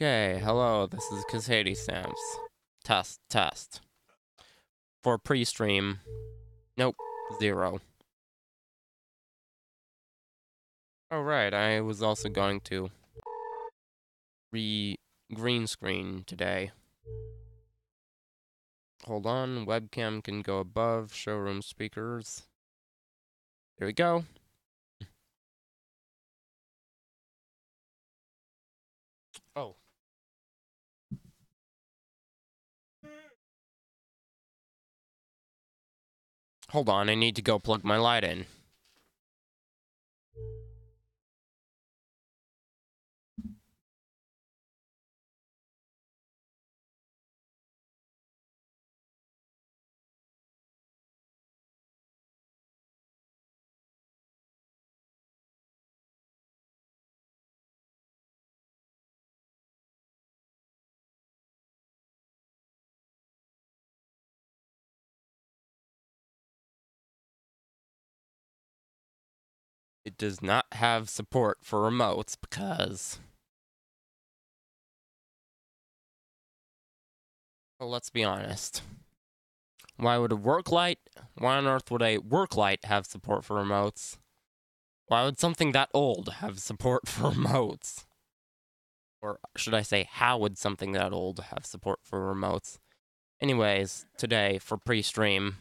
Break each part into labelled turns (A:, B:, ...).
A: Okay, hello, this is Casady Stamps. Test. For pre-stream, nope, 0. Oh right, I was also going to green screen today. Hold on, webcam can go above, showroom speakers. There we go. Oh. Hold on, I need to go plug my light in. It does not have support for remotes because... Well, let's be honest. Why on earth would a work light have support for remotes? Why would something that old have support for remotes? Or should I say, how would something that old have support for remotes? Anyways, today, for pre-stream...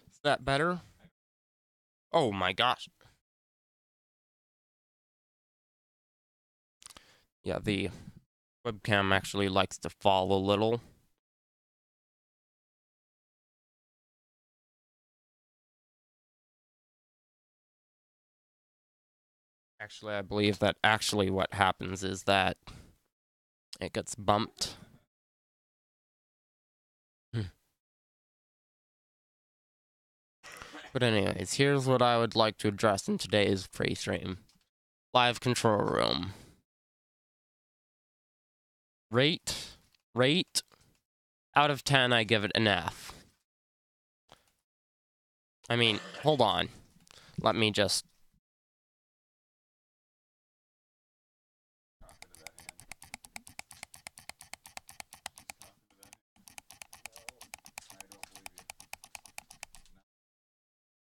A: Is that better? Oh my gosh. Yeah, the webcam actually likes to fall a little. Actually, I believe that what happens is that it gets bumped. But anyways, here's what I would like to address in today's pre-stream. Live control room. Rate, out of 10, I give it an F. I mean, hold on. Let me just...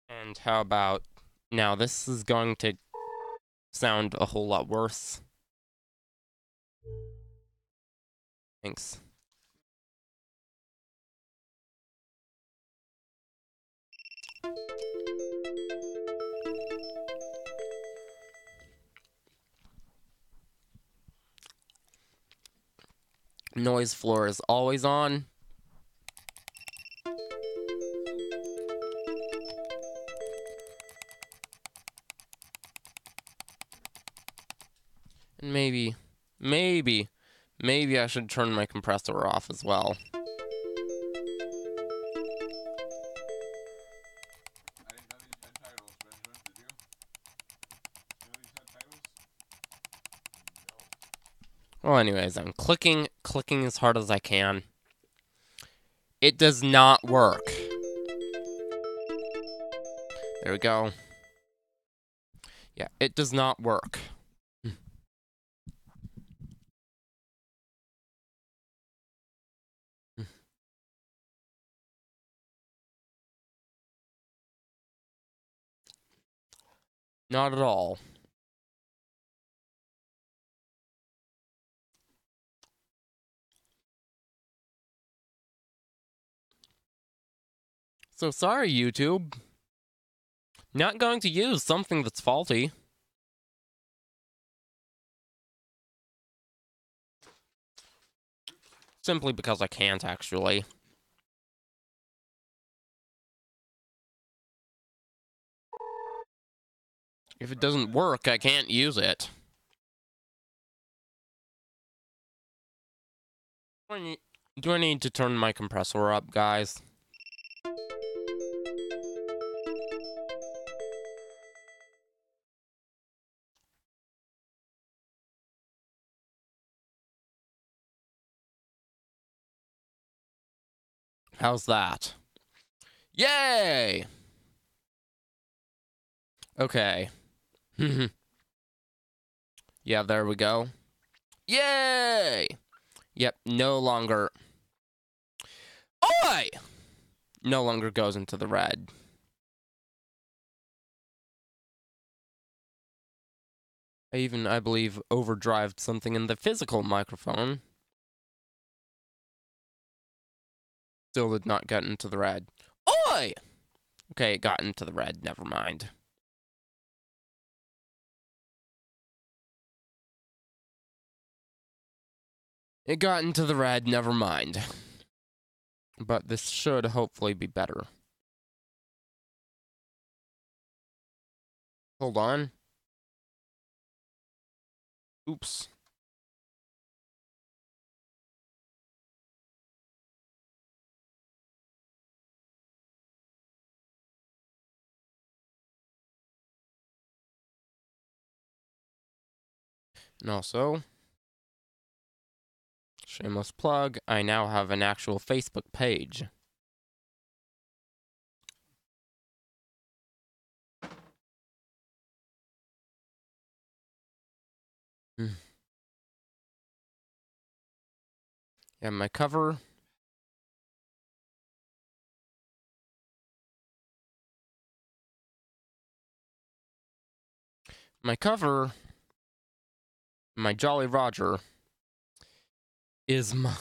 A: And how about... Now, this is going to sound a whole lot worse. Thanks. Noise floor is always on. And maybe I should turn my compressor off as well. Well, anyways, I'm clicking as hard as I can. It does not work. There we go. Yeah, it does not work. Not at all. So sorry, YouTube. Not going to use something that's faulty. Simply because I can't, actually. If it doesn't work, I can't use it. Do I need to turn my compressor up, guys? How's that? Yay! Okay. Yeah, there we go. Yay! Yep, no longer... Oi! No longer goes into the red. I believe, overdrived something in the physical microphone. Still did not get into the red. Oi! Okay, it got into the red. Never mind. It got into the red. Never mind. But this should hopefully be better. Hold on. Oops. And also, shameless plug, I now have an actual Facebook page. Yeah, my cover. My cover, my Jolly Roger, is my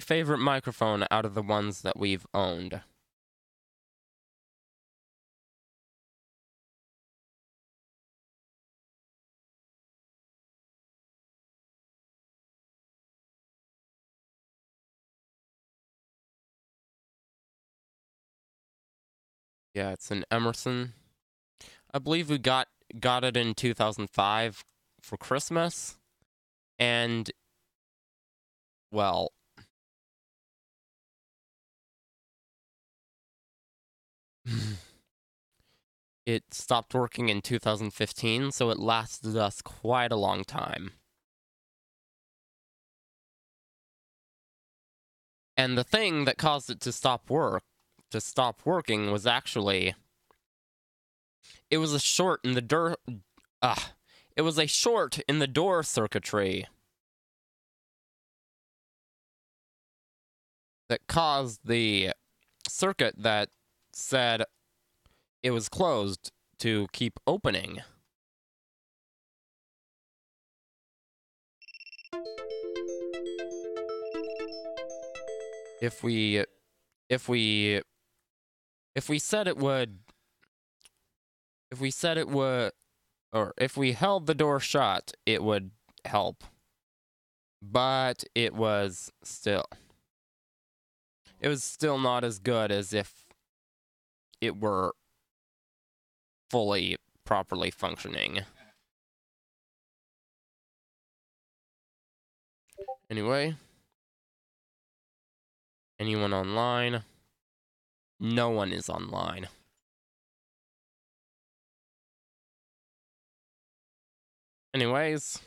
A: favorite microphone out of the ones that we've owned. Yeah, it's an Emerson. I believe we got it in 2005 for Christmas, and well, it stopped working in 2015, so it lasted us quite a long time. And the thing that caused it to stop working was actually it was a short in the door circuitry that caused the circuit that said it was closed to keep opening. If we said it would, or if we held the door shut, it would help. But it was still not as good as if it were fully, properly functioning. Anyway, anyone online? No one is online. Anyways,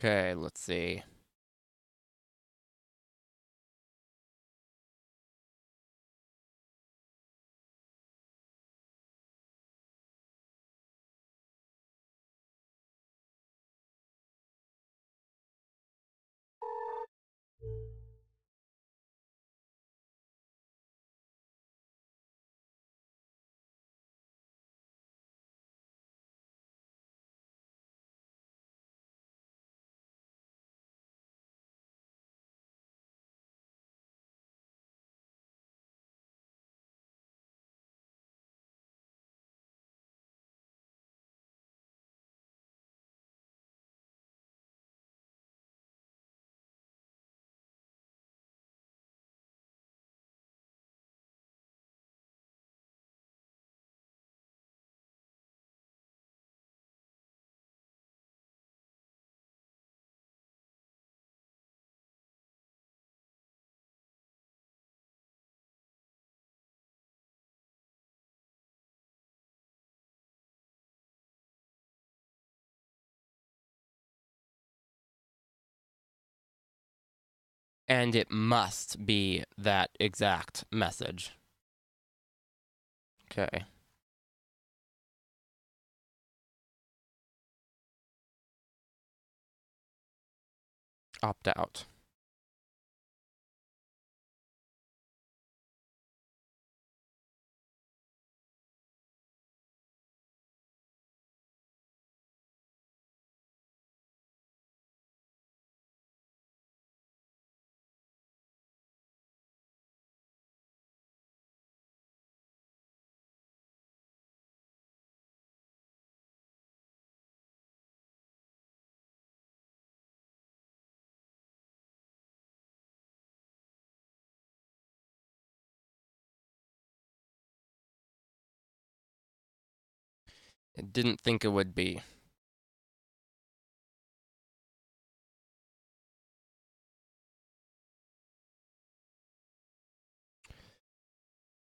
A: okay, let's see. And it must be that exact message. Okay. Opt out. I didn't think it would be.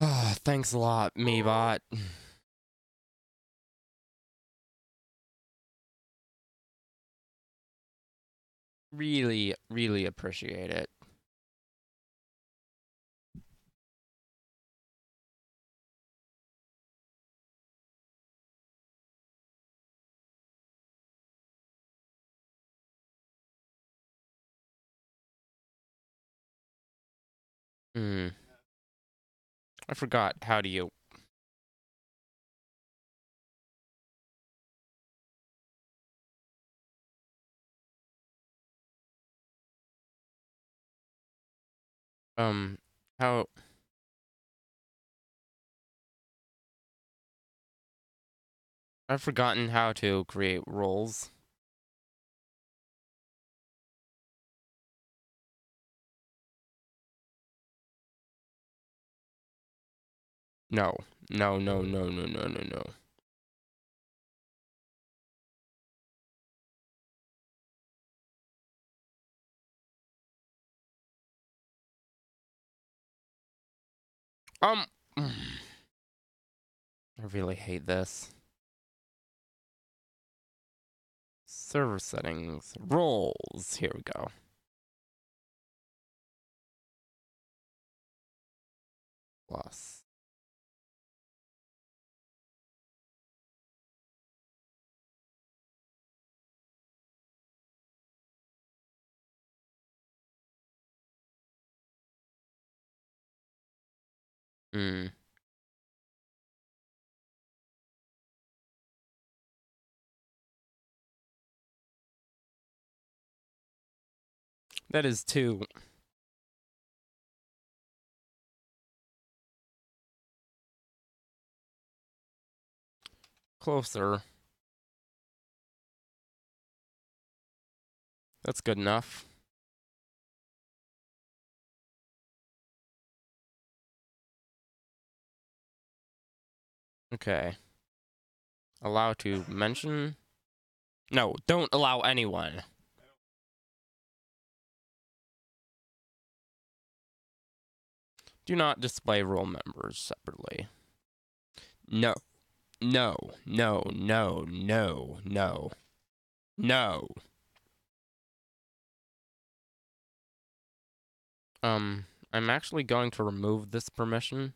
A: Thanks a lot, MeBot. Really, really appreciate it. I forgot. How do you... how... I've forgotten how to create roles. No. No, no, no, no, no, no, no. I really hate this. Server settings. Roles. Here we go. Plus. That is too... closer. That's good enough. Okay. Allow to mention? No, don't allow anyone. Do not display role members separately. No. No. No. No. No. No. No. I'm actually going to remove this permission.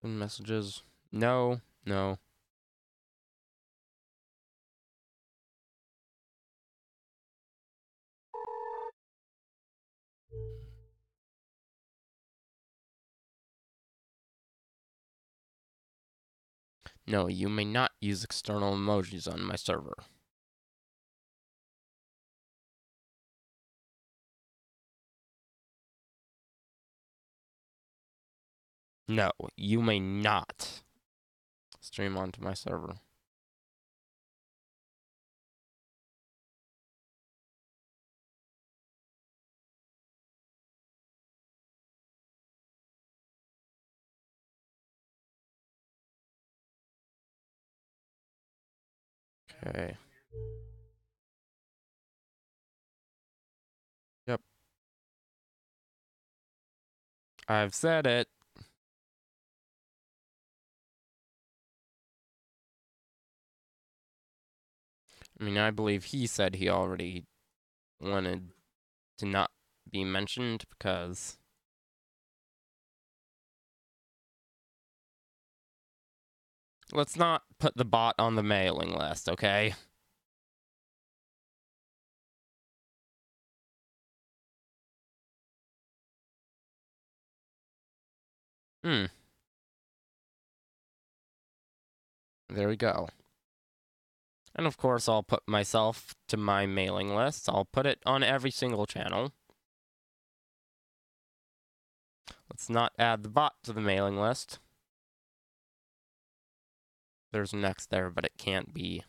A: And messages. No. No. No, you may not use external emojis on my server. No, you may not stream onto my server. Okay. Yep. I've said it. I mean, I believe he said he already wanted to not be mentioned because let's not put the bot on the mailing list, okay? Hmm. There we go. And of course, I'll put myself to my mailing list. I'll put it on every single channel. Let's not add the bot to the mailing list. There's an X there, but it can't be.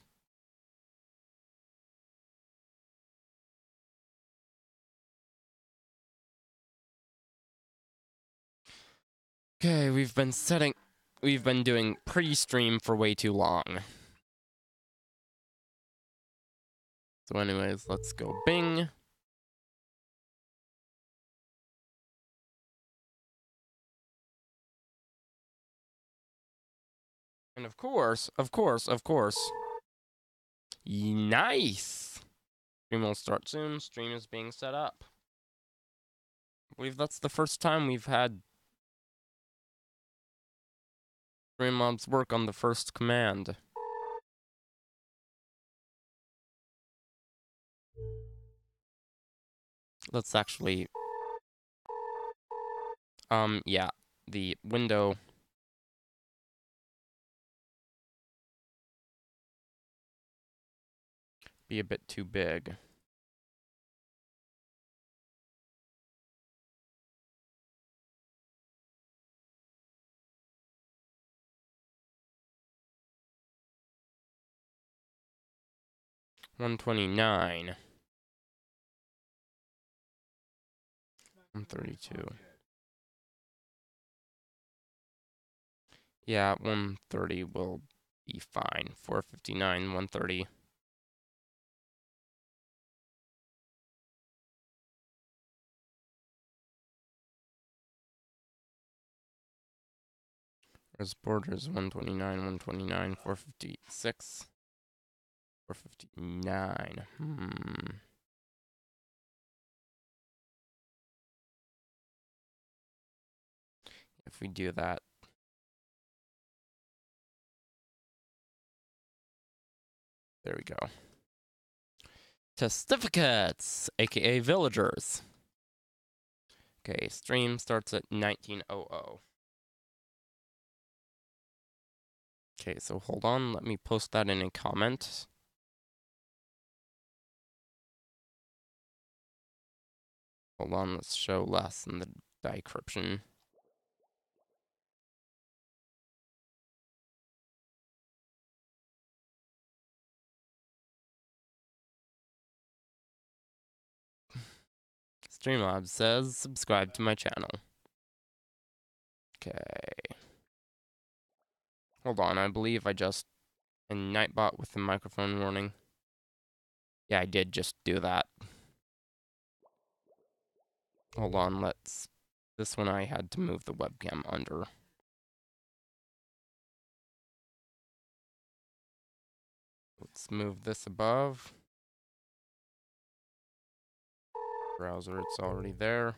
A: Okay, we've been doing pre-stream for way too long. So anyways, let's go Bing. And of course, nice! Stream will start soon. Stream is being set up. I believe that's the first time we've had stream mobs work on the first command. Let's actually... yeah. The window... be a bit too big. $129. $132. Yeah, 130 will be fine. 459, 130. Where's borders? 129, 129, 456. 459. If we do that. There we go. Testificates, aka villagers. Okay, stream starts at 1900. Okay, so hold on, let me post that in a comment. Hold on, let's show less in the decryption. Streamlabs says, subscribe to my channel. Okay. Hold on, I believe I just... a Nightbot with the microphone warning. Yeah, I did just do that. Hold on, let's... this one I had to move the webcam under. Let's move this above. Browser, it's already there.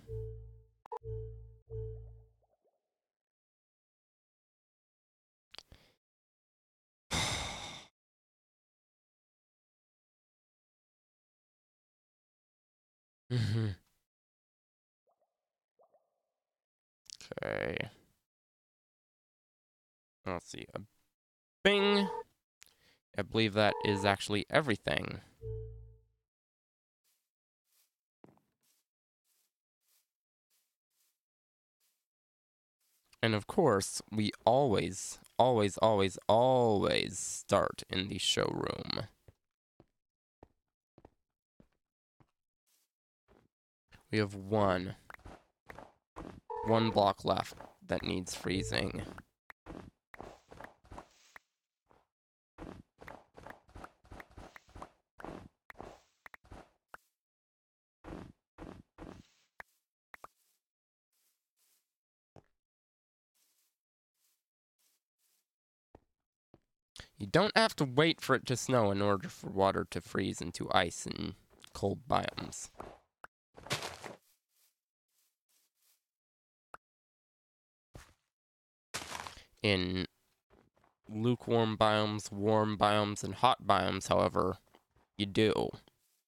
A: Okay. Let's see. A bing. I believe that is actually everything. And of course, we always start in the showroom. We have one block left that needs freezing. You don't have to wait for it to snow in order for water to freeze into ice in cold biomes. In lukewarm biomes, warm biomes, and hot biomes, however, you do.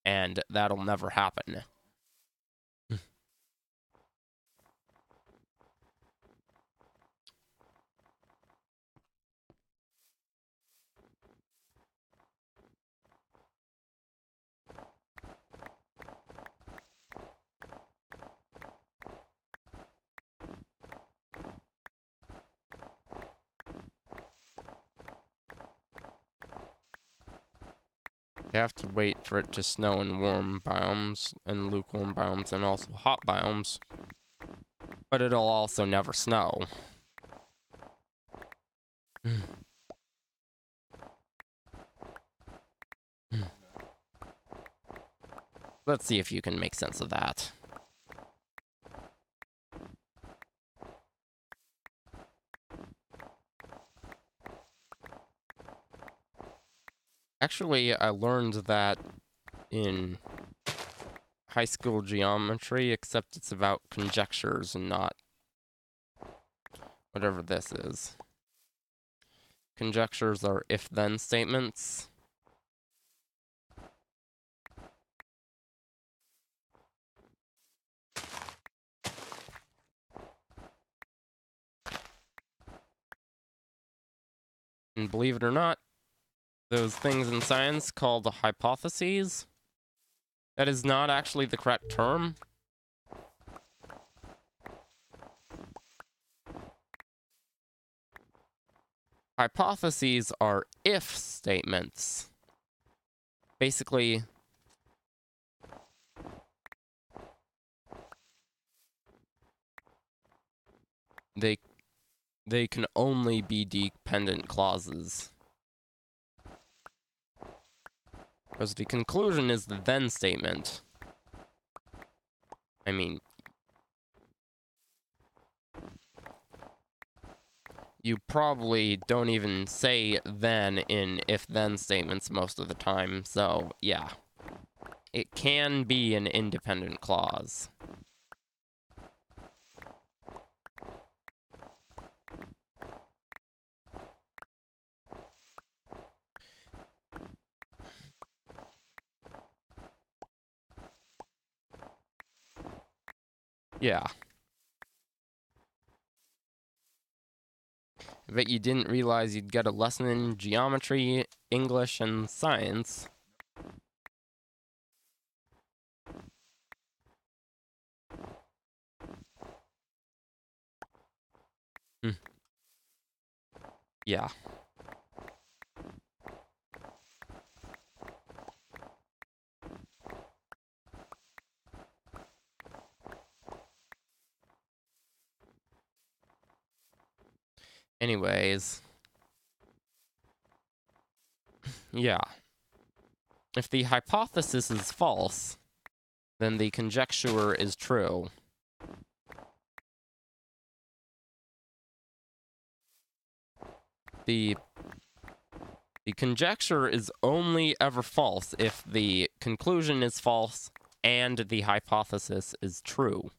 A: And that'll never happen. You have to wait for it to snow in warm biomes and lukewarm biomes and also hot biomes. But it'll also never snow. Let's see if you can make sense of that. Actually, I learned that in high school geometry, except it's about conjectures and not whatever this is. Conjectures are if-then statements. And believe it or not, those things in science called hypotheses, that is not actually the correct term. Hypotheses are if statements. Basically, they can only be dependent clauses. Because the conclusion is the then statement. I mean, you probably don't even say then in if-then statements most of the time, so yeah. It can be an independent clause. Yeah. I bet you didn't realize you'd get a lesson in geometry, English, and science. Yeah. Anyways. Yeah. If the hypothesis is false, then the conjecture is true. The conjecture is only ever false if the conclusion is false and the hypothesis is true.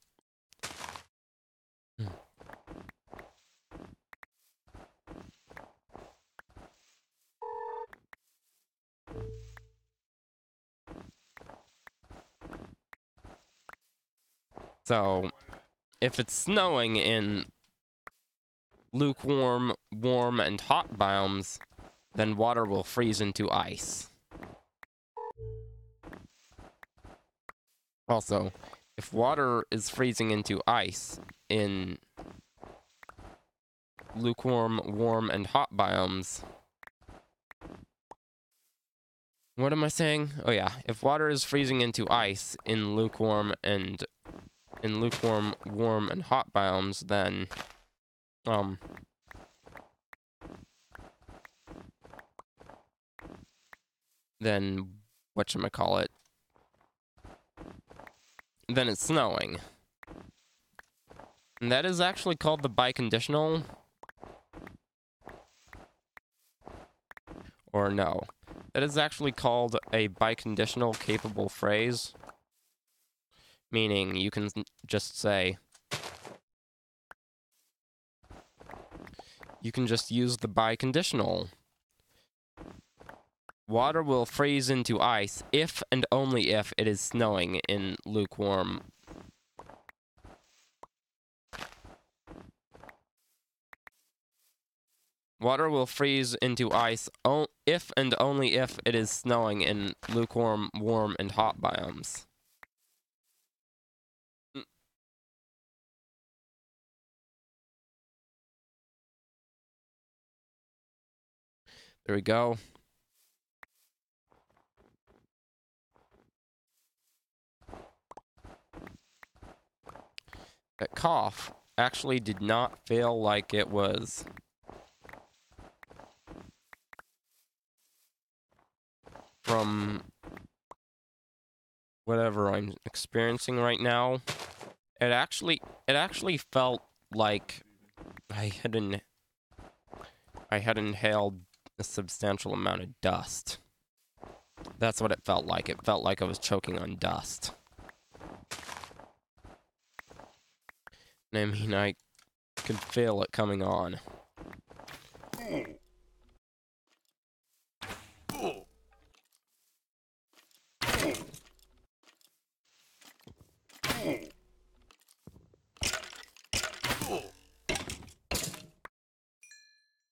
A: So, if it's snowing in lukewarm, warm, and hot biomes, then water will freeze into ice. Also, if water is freezing into ice in lukewarm, warm, and hot biomes... What am I saying? Oh yeah, if water is freezing into ice in lukewarm, warm, and hot biomes, then whatchamacallit, then it's snowing. And that is actually called the biconditional. Or no. That is actually called a biconditional capable phrase. Meaning you can just say... You can just use the biconditional. Water will freeze into ice if and only if it is snowing in lukewarm. Water will freeze into ice if and only if it is snowing in lukewarm, warm, and hot biomes. There we go. That cough actually did not feel like it was from whatever I'm experiencing right now. It actually felt like I had inhaled a substantial amount of dust. That's what it felt like. It felt like I was choking on dust. I mean, I could feel it coming on.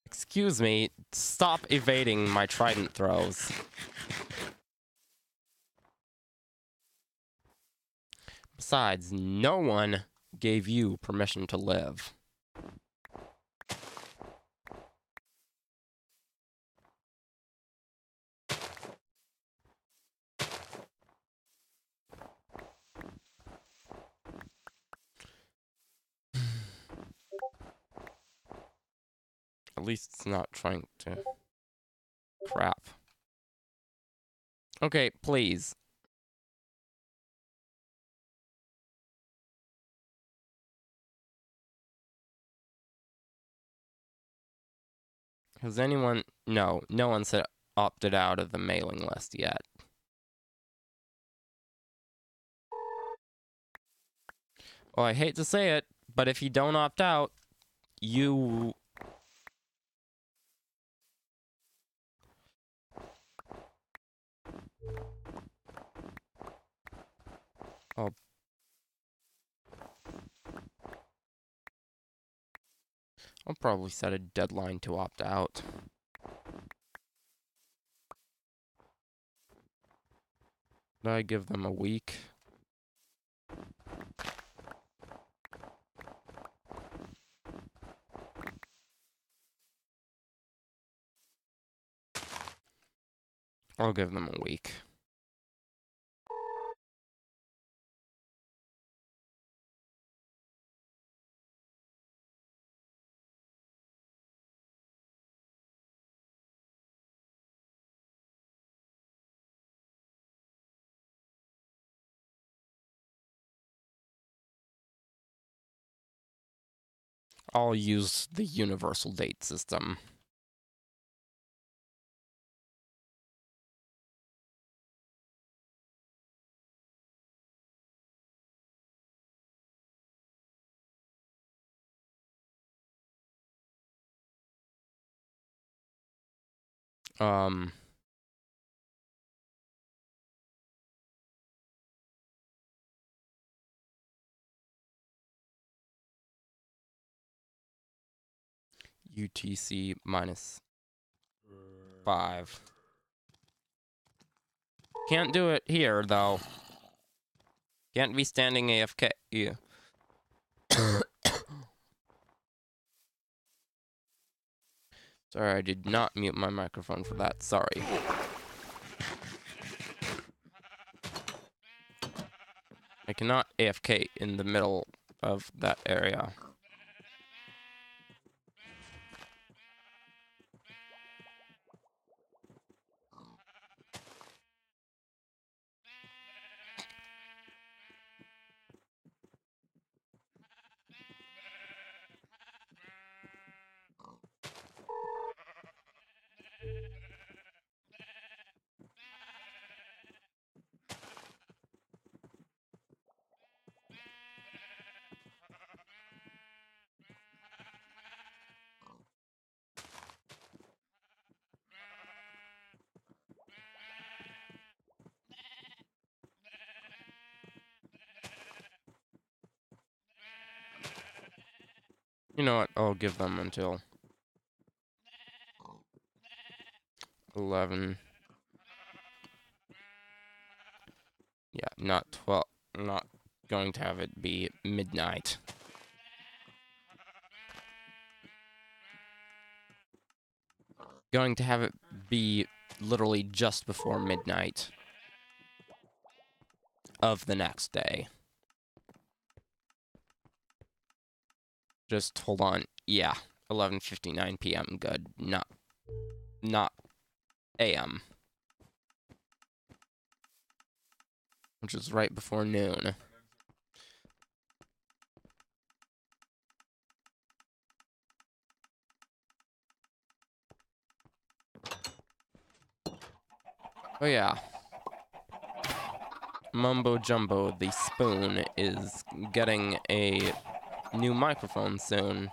A: Excuse me, stop evading my trident throws. Besides, no one gave you permission to live. At least it's not trying to... Crap. Okay, please. Has anyone... No one's opted out of the mailing list yet. Well, I hate to say it, but if you don't opt out, you... I'll probably set a deadline to opt out. Did I give them a week? I'll give them a week. I'll use the universal date system. UTC minus 5. Can't do it here, though. Can't be standing AFK. Yeah. Sorry, I did not mute my microphone for that. Sorry. I cannot AFK in the middle of that area. You know what? I'll give them until 11. Yeah, not 12. I'm not going to have it be midnight. Going to have it be literally just before midnight of the next day. Just hold on. Yeah, 11:59 p.m. Good. Not a.m. Which is right before noon. Oh yeah. Mumbo Jumbo, the spoon, is getting a new microphone soon.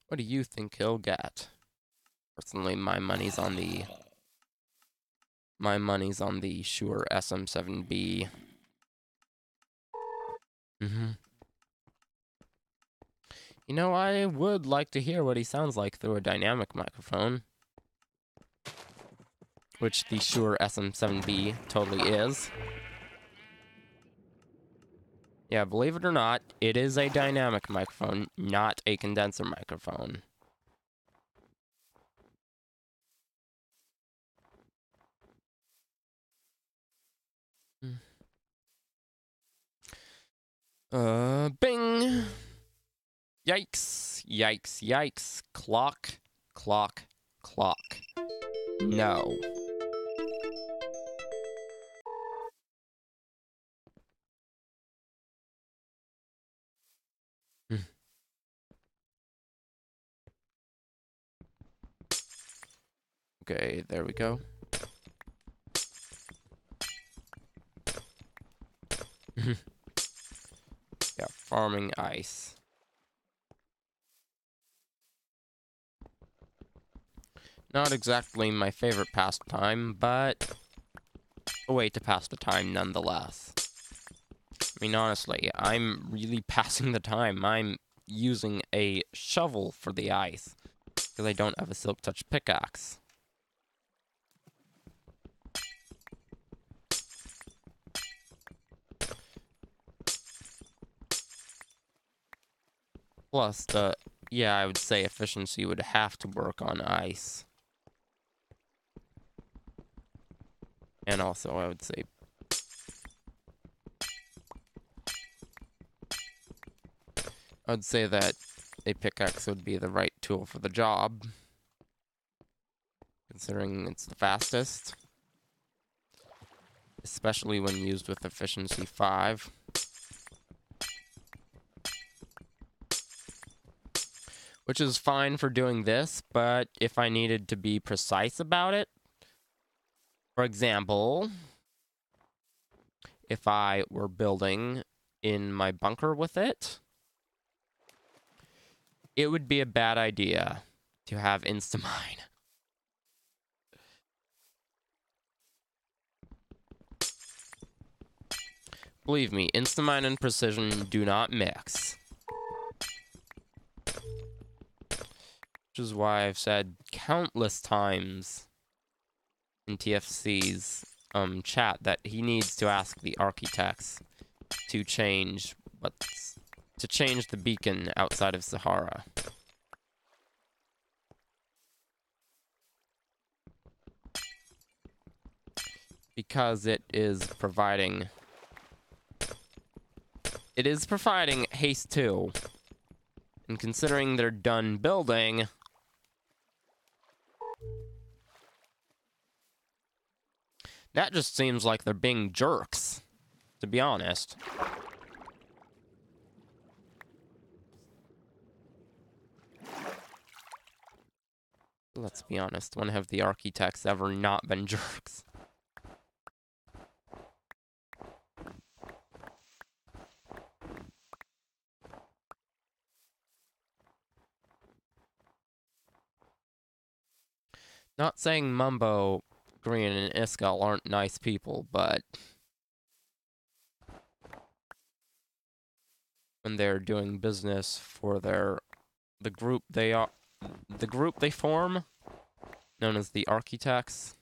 A: What do you think he'll get? Personally, my money's on the Shure SM7B. You know, I would like to hear what he sounds like through a dynamic microphone. Which the Shure SM7B totally is. Yeah, believe it or not, it is a dynamic microphone, not a condenser microphone. Bing! Yikes, yikes, yikes. Clock, clock, clock. No. Okay, there we go. Yeah, farming ice. Not exactly my favorite pastime, but a way to pass the time nonetheless. I mean, honestly, I'm really passing the time. I'm using a shovel for the ice, because I don't have a Silk Touch pickaxe. Plus, yeah, I would say efficiency would have to work on ice. And also, I would say that a pickaxe would be the right tool for the job, considering it's the fastest, especially when used with efficiency 5. Which is fine for doing this, but if I needed to be precise about it, for example, if I were building in my bunker with it, it would be a bad idea to have Instamine. Believe me, Instamind and precision do not mix. Which is why I've said countless times in TFC's chat that he needs to ask the architects to change the beacon outside of Sahara. Because it is providing haste 2. And considering they're done building, that just seems like they're being jerks, to be honest. Let's be honest, when have the architects ever not been jerks? Not saying Mumbo, Green, and Iskal aren't nice people, but when they're doing business for the group they form, known as the architects,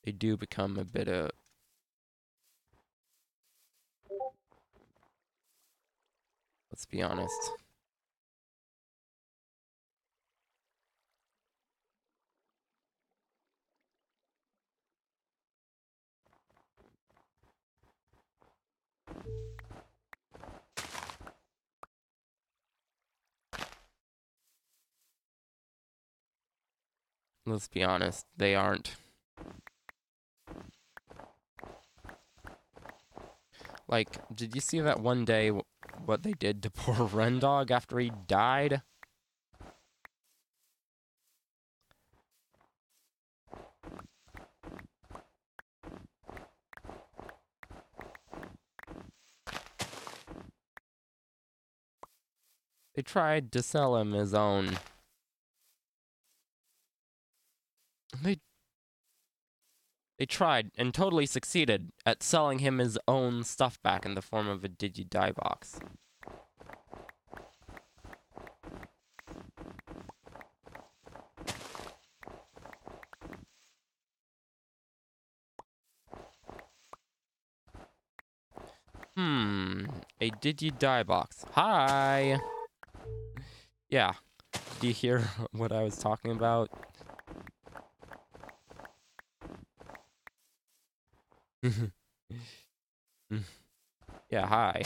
A: they do become a bit of... Let's be honest. Let's be honest, they aren't. Like, did you see that one day what they did to poor Rendog after he died? They tried to sell him his own... They tried, and totally succeeded, at selling him his own stuff back in the form of a Digi-Die box. A Digi-Die box. Hi! Yeah. Did you hear what I was talking about? Yeah, hi.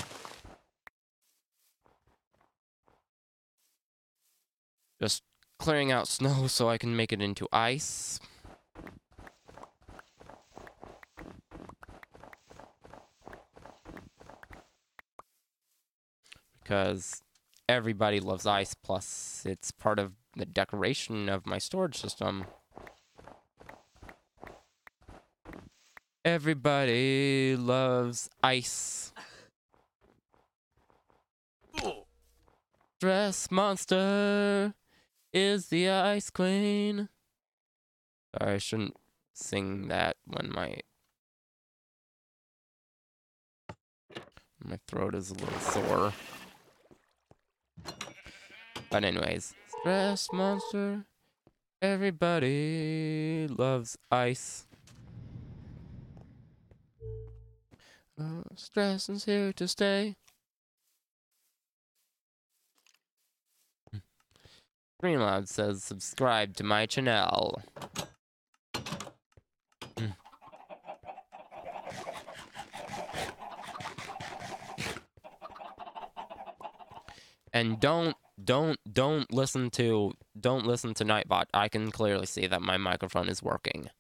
A: Just clearing out snow so I can make it into ice. Because everybody loves ice, plus it's part of the decoration of my storage system. Everybody loves ice. Dress Monster is the ice queen. Sorry, I shouldn't sing that when my throat is a little sore. But anyways, Stress Monster, everybody loves ice. Stress is here to stay. Streamloud says, subscribe to my channel. And don't listen to Nightbot. I can clearly see that my microphone is working.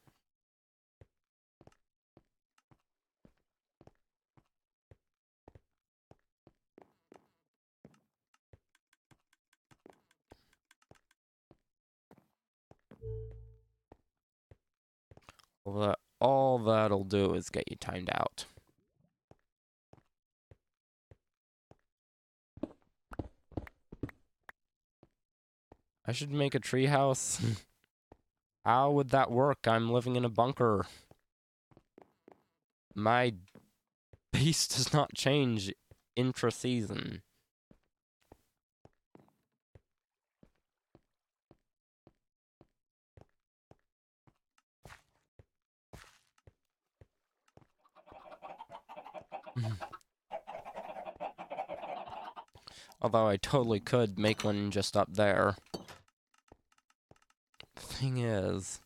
A: All that'll do is get you timed out. I should make a treehouse. How would that work? I'm living in a bunker. My base does not change intra-season. Although I totally could make one just up there. Thing is,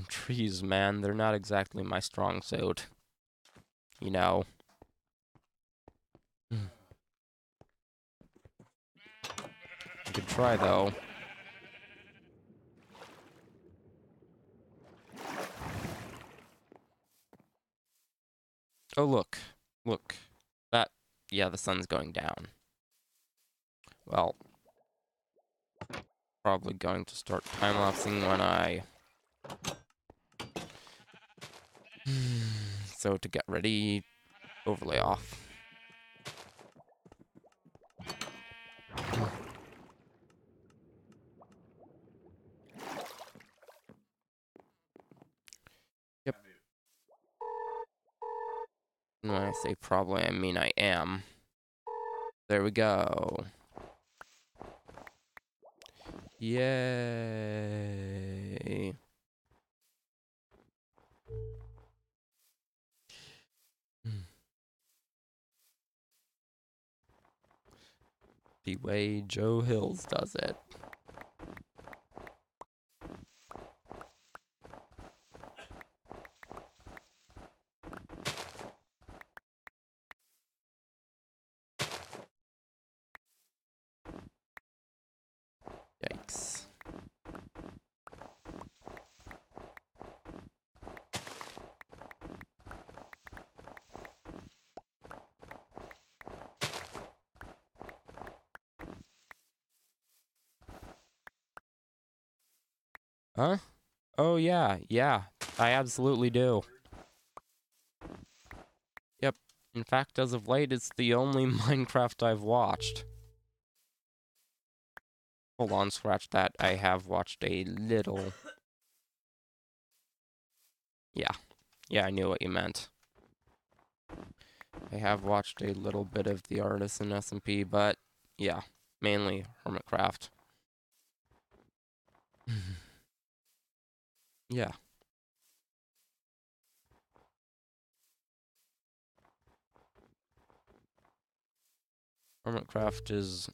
A: trees, man, they're not exactly my strong suit. You know. I could try, though. Oh, look. Look. That, yeah, the sun's going down. Well, probably going to start time-lapsing when I... So, to get ready, overlay off. Yep. When I say probably, I mean I am. There we go. Yay. The way Joe Hills does it. Yikes. Huh? Oh, yeah, I absolutely do. Yep. In fact, as of late, it's the only Minecraft I've watched. Hold on, scratch that. I have watched a little. Yeah. Yeah, I knew what you meant. I have watched a little bit of the Artisan SMP, but yeah, mainly Hermitcraft. Yeah. Hermitcraft is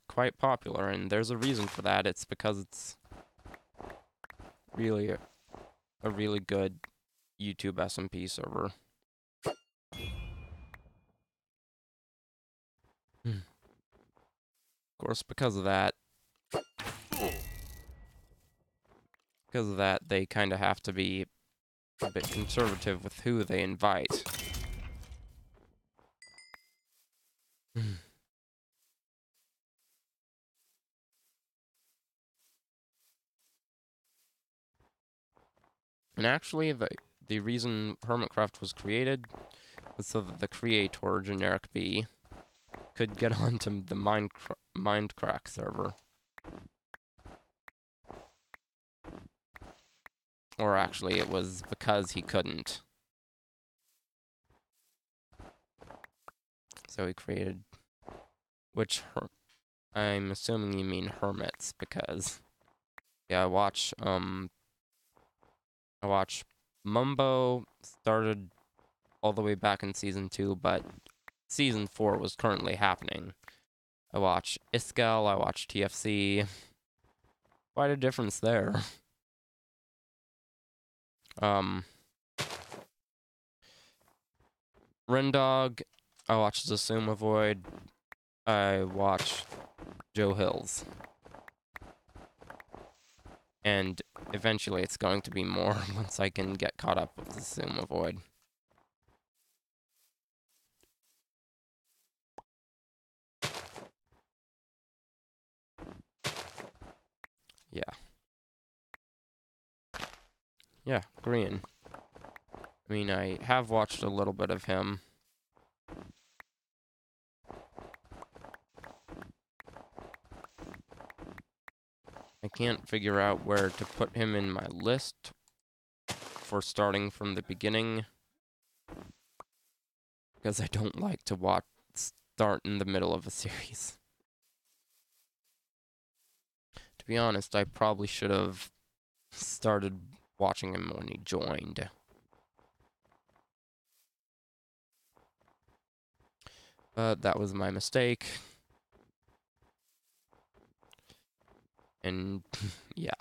A: quite popular, and there's a reason for that. It's because it's really a really good YouTube SMP server. Of course, because of that, they kind of have to be a bit conservative with who they invite. And actually, the reason Hermitcraft was created was so that the creator, generic B, could get onto the Mindcrack server. Or actually, it was because he couldn't. So he created... Which, I'm assuming you mean hermits, because... Yeah, I watch Mumbo, started all the way back in Season 2, but Season 4 was currently happening. I watch Iskel, I watch TFC. Quite a difference there. Rendog, I watch Zasuma Void, I watch Joe Hills. And eventually it's going to be more once I can get caught up with Zasuma Void. Yeah. Yeah, Green. I mean, I have watched a little bit of him. I can't figure out where to put him in my list for starting from the beginning, because I don't like to start in the middle of a series. To be honest, I probably should have started watching him when he joined. But that was my mistake. And yeah.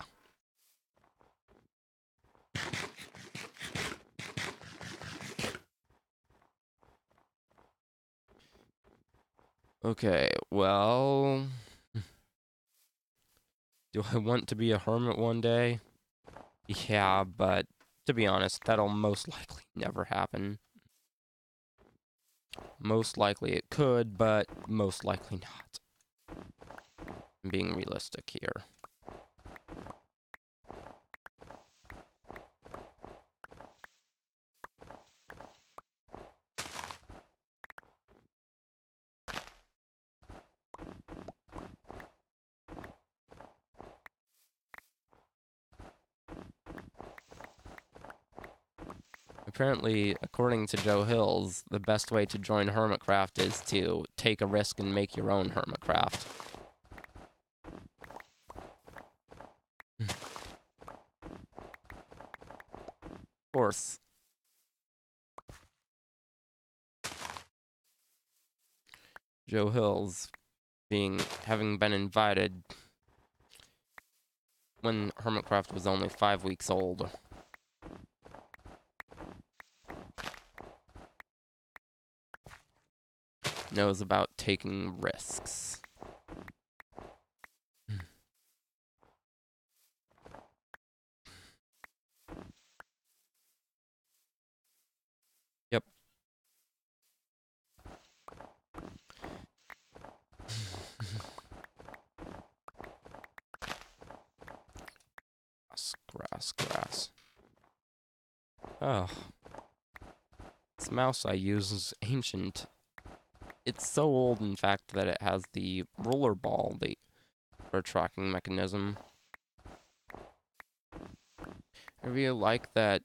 A: Okay, well, do I want to be a hermit one day? Yeah, but to be honest, that'll most likely never happen. Most likely it could, but most likely not. I'm being realistic here. Apparently, according to Joe Hills, the best way to join Hermitcraft is to take a risk and make your own Hermitcraft. Of course. Joe Hills having been invited when Hermitcraft was only 5 weeks old. Knows about taking risks. Yep. Grass. Oh. This mouse I use is ancient. It's so old, in fact, that it has the roller ball, for tracking mechanism. I really like that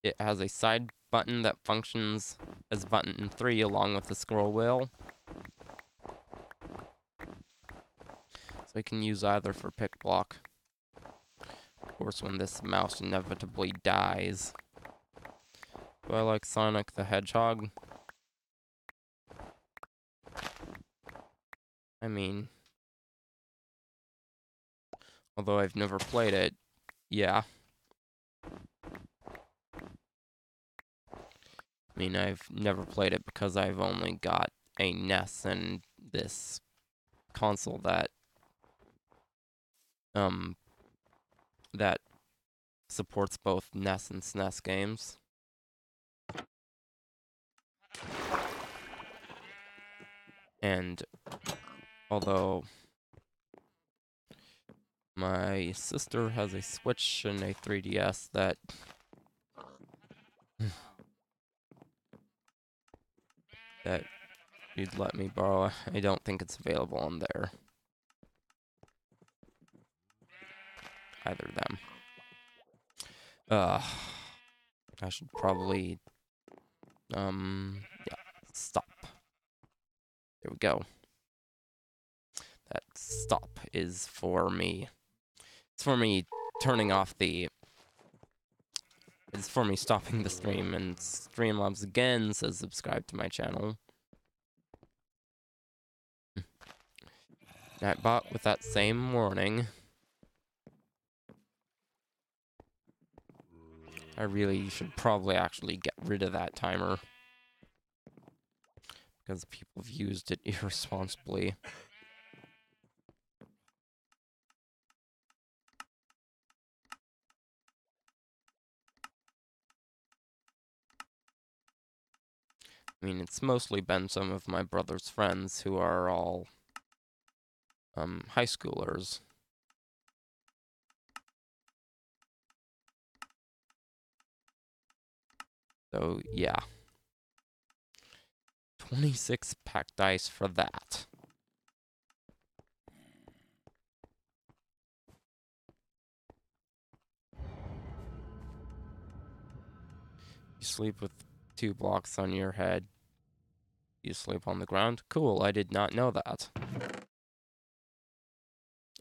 A: it has a side button that functions as button 3 along with the scroll wheel. So I can use either for pick block. Of course, when this mouse inevitably dies. Do I like Sonic the Hedgehog? I mean, although I've never played it, yeah. I mean, I've never played it because I've only got a NES and this console that that supports both NES and SNES games. And although my sister has a Switch and a 3DS that that you'd let me borrow, I don't think it's available on there. Either of them. I should probably yeah, stop. There we go. That stop is for me. It's for me turning off the... It's for me stopping the stream, and Streamlabs again says subscribe to my channel. Nightbot with that same warning. I really should probably actually get rid of that timer, because people have used it irresponsibly. I mean, it's mostly been some of my brother's friends who are all high schoolers. So, yeah. 26 packed dice for that. You sleep with 2 blocks on your head. You sleep on the ground? Cool, I did not know that.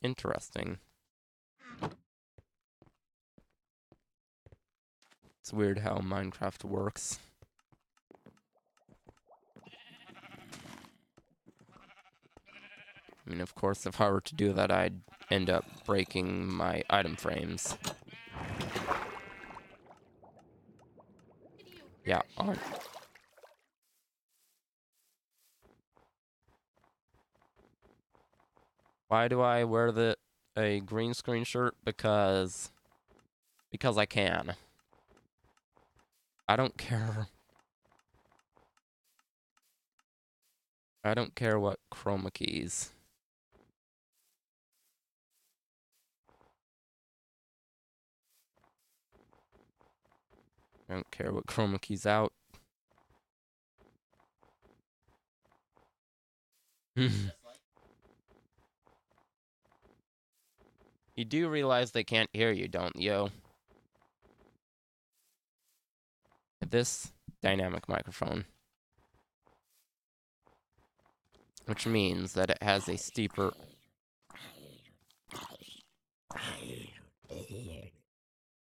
A: Interesting. It's weird how Minecraft works. I mean, of course, if I were to do that, I'd end up breaking my item frames. Yeah, on. Why do I wear a green screen shirt? Because I can. I don't care. I don't care what chroma keys. I don't care what chroma key's out. You do realize they can't hear you, don't you? This dynamic microphone. Which means that it has a steeper...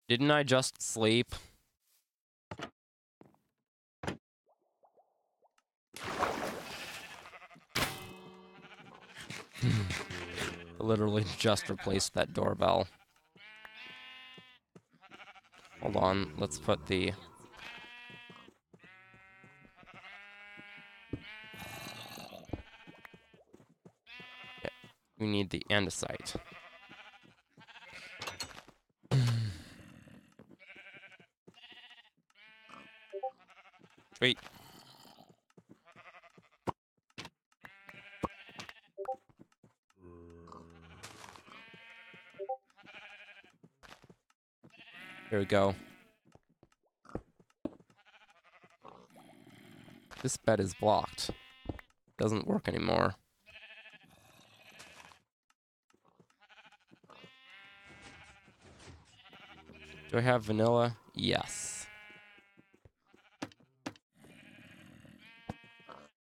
A: Didn't I just sleep? I literally just replaced that doorbell. Hold on, let's put the... Yeah, we need the andesite. Wait. Here we go. This bed is blocked. Doesn't work anymore. Do I have vanilla? Yes.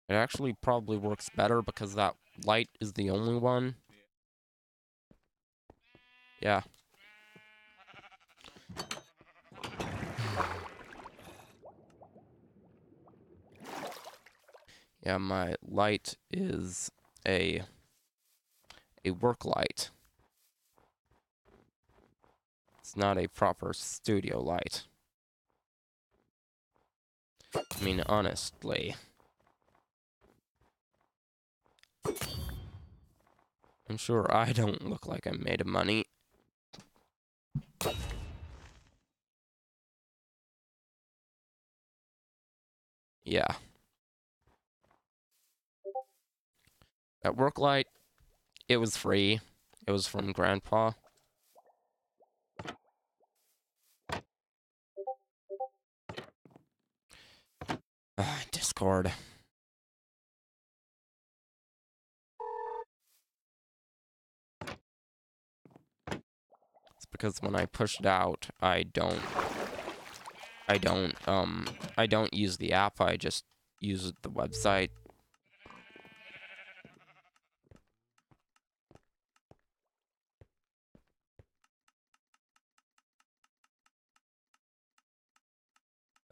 A: It actually probably works better because that light is the only one. Yeah. Yeah, my light is a work light. It's not a proper studio light. I mean, honestly. I'm sure I don't look like I'm made of money. Yeah. That work light, it was free. It was from Grandpa. Discord. It's because when I push it out, I don't use the app, I just use the website.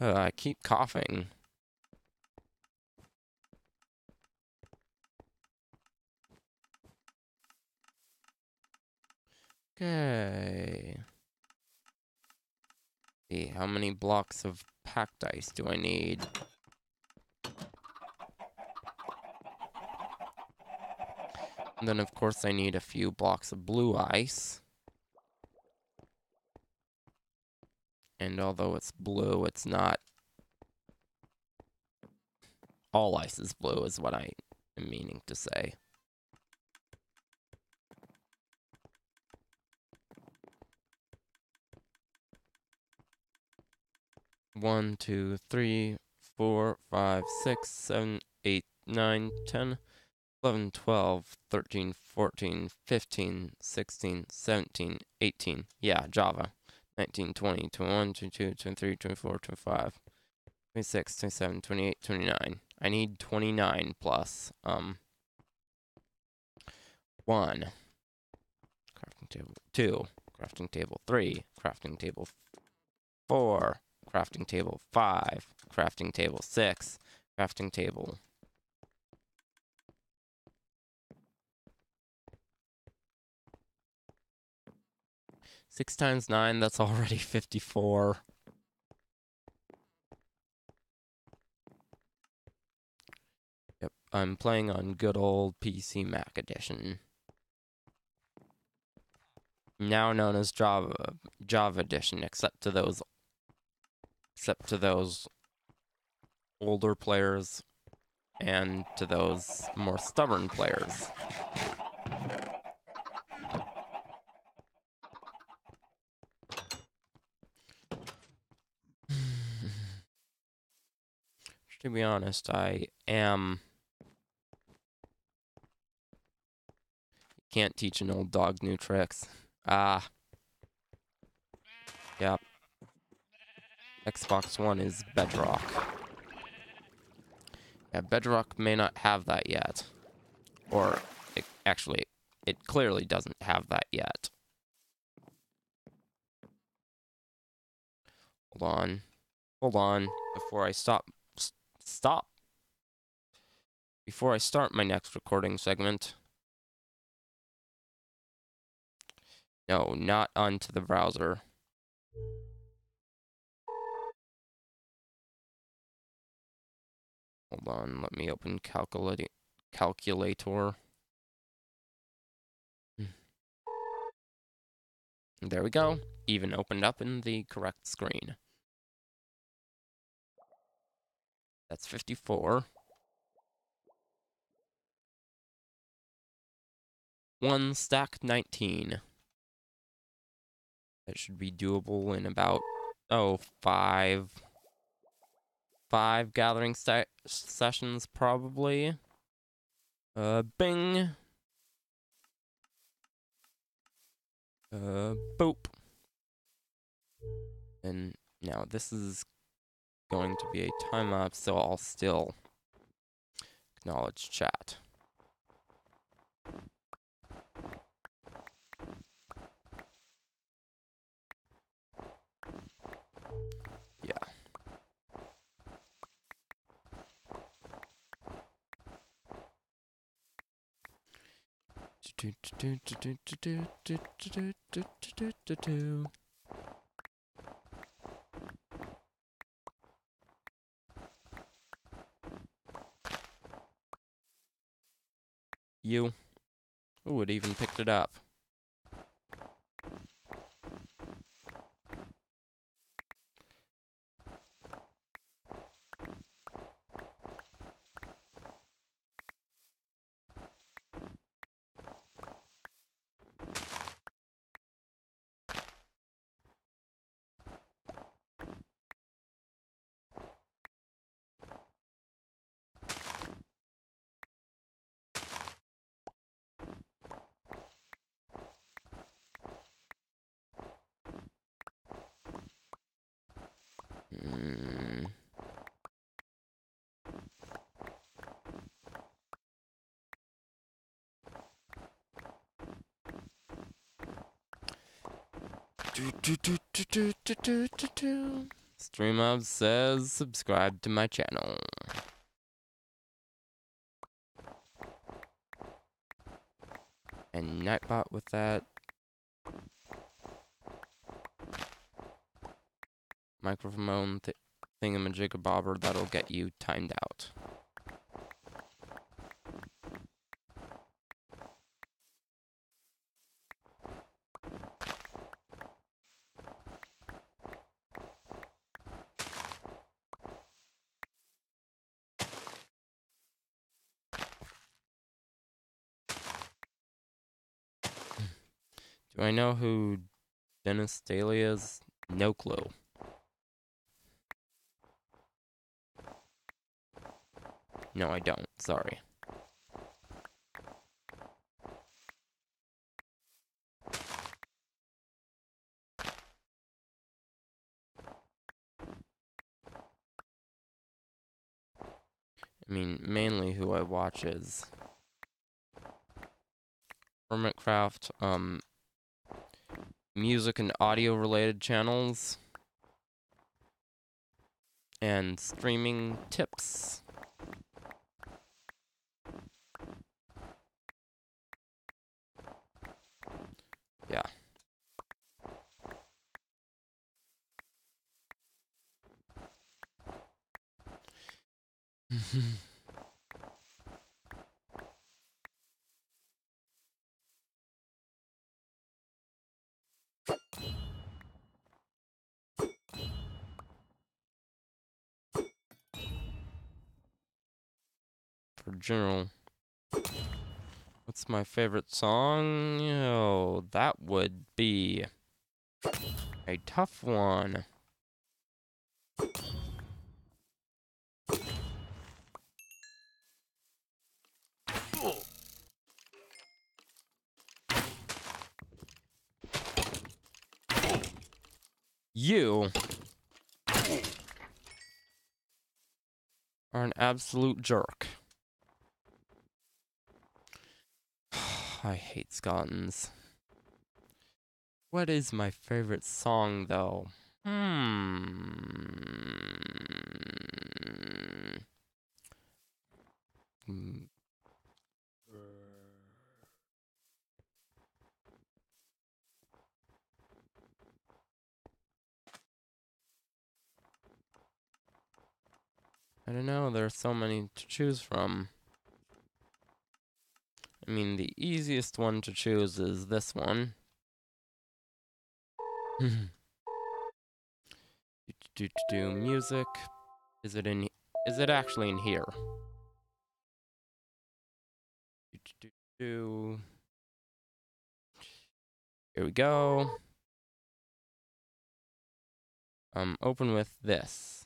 A: I keep coughing. Okay. See, how many blocks of packed ice do I need? And then, of course, I need a few blocks of blue ice. And although it's blue, it's not... All ice is blue, is what I am meaning to say. One, two, three, 4, 5, 6, 7, 8, 9, 10, 11, 12, 13, 14, 15, 16, 17, 18. Yeah, Java. 19, 20, 21, 22, 23, 24, 25, 26, 27, 28, 29. I need 29 plus, 1. Crafting table 2. Crafting table 3. Crafting table 4. Crafting table 5. Crafting table 6. Crafting table 6 times 9, that's already 54. Yep, I'm playing on good old PC Mac Edition. Now known as Java Edition, except to those older players and to those more stubborn players. To be honest, I am... Can't teach an old dog new tricks. Ah. Yep. Xbox One is Bedrock. Yeah, Bedrock may not have that yet. Or, actually, it clearly doesn't have that yet. Hold on. Hold on. Before I stop. Before I start my next recording segment. No, not onto the browser. Hold on, let me open calculator. There we go. Even opened up in the correct screen. That's 54. 1 stack 19. That should be doable in about, five gathering sessions, probably. Bing. Boop. And now this is going to be a time-lapse, so I'll still acknowledge chat. Yeah. You. Ooh, it even picked it up. StreamUp says subscribe to my channel. And Nightbot with that microphone thingamajigabobber, that'll get you timed out. Do I know who Dennis Daly is? No clue. No, I don't. Sorry. I mean, mainly who I watch is Hermitcraft, music and audio related channels, and streaming tips. Yeah. For general, what's my favorite song? Oh, that would be a tough one. You are an absolute jerk. I hate Scottons. What is my favorite song, though? I don't know, there are so many to choose from. I mean, the easiest one to choose is this one. Do music. Is it actually in here? Here we go. Open with this.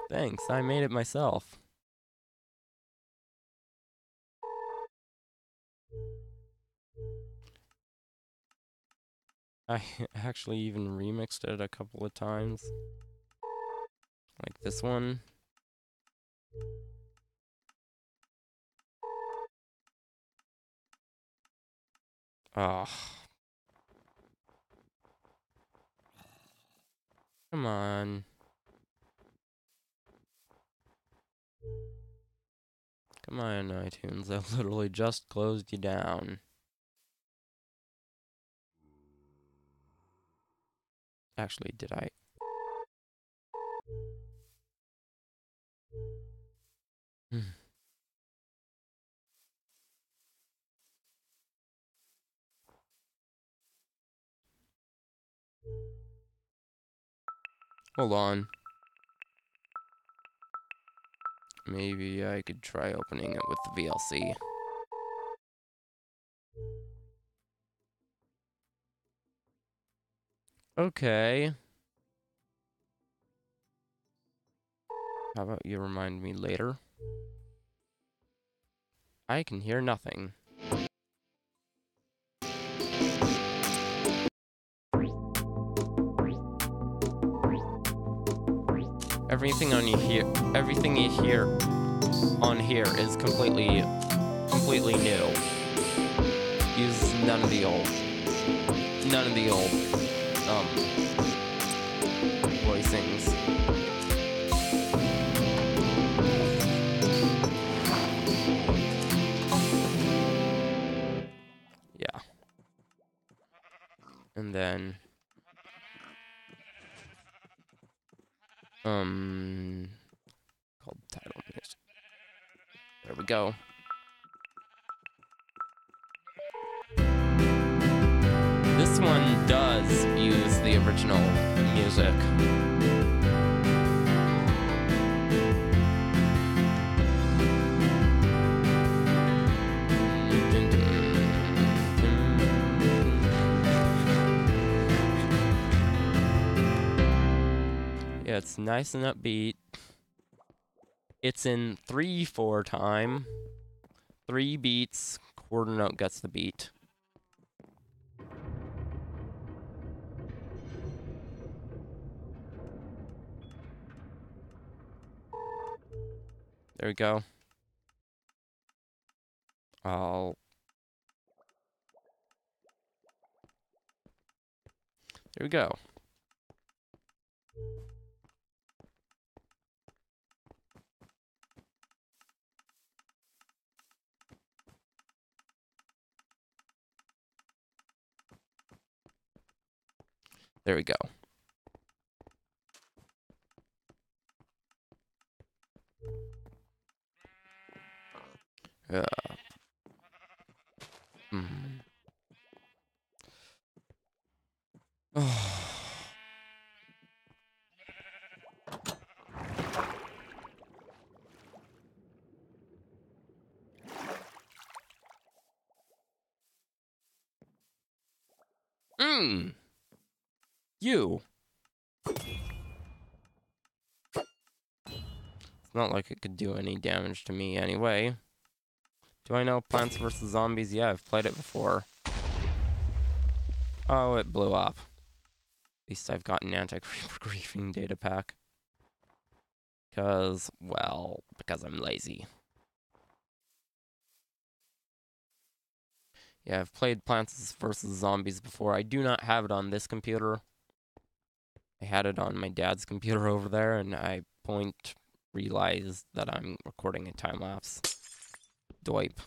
A: Thanks, I made it myself. I actually even remixed it a couple of times. Like this one. Ah. Come on. Come on, iTunes. I literally just closed you down. Actually, did I? Hold on. Maybe I could try opening it with the VLC. Okay. How about you remind me later? I can hear nothing. Everything you hear on here is completely new. Use none of the old voicings. Yeah. And then called title music. There we go. This one does use the original music. Yeah, it's nice and upbeat. It's in 3/4 time. 3 beats, quarter note gets the beat. There we go. There we go. There we go. You. It's not like it could do any damage to me anyway. Do I know Plants vs. Zombies? Yeah, I've played it before. Oh, it blew up. At least I've got an anti-creeper griefing data pack. Because I'm lazy. Yeah, I've played Plants vs. Zombies before. I do not have it on this computer. I had it on my dad's computer over there, and I realized that I'm recording a time-lapse. Doip.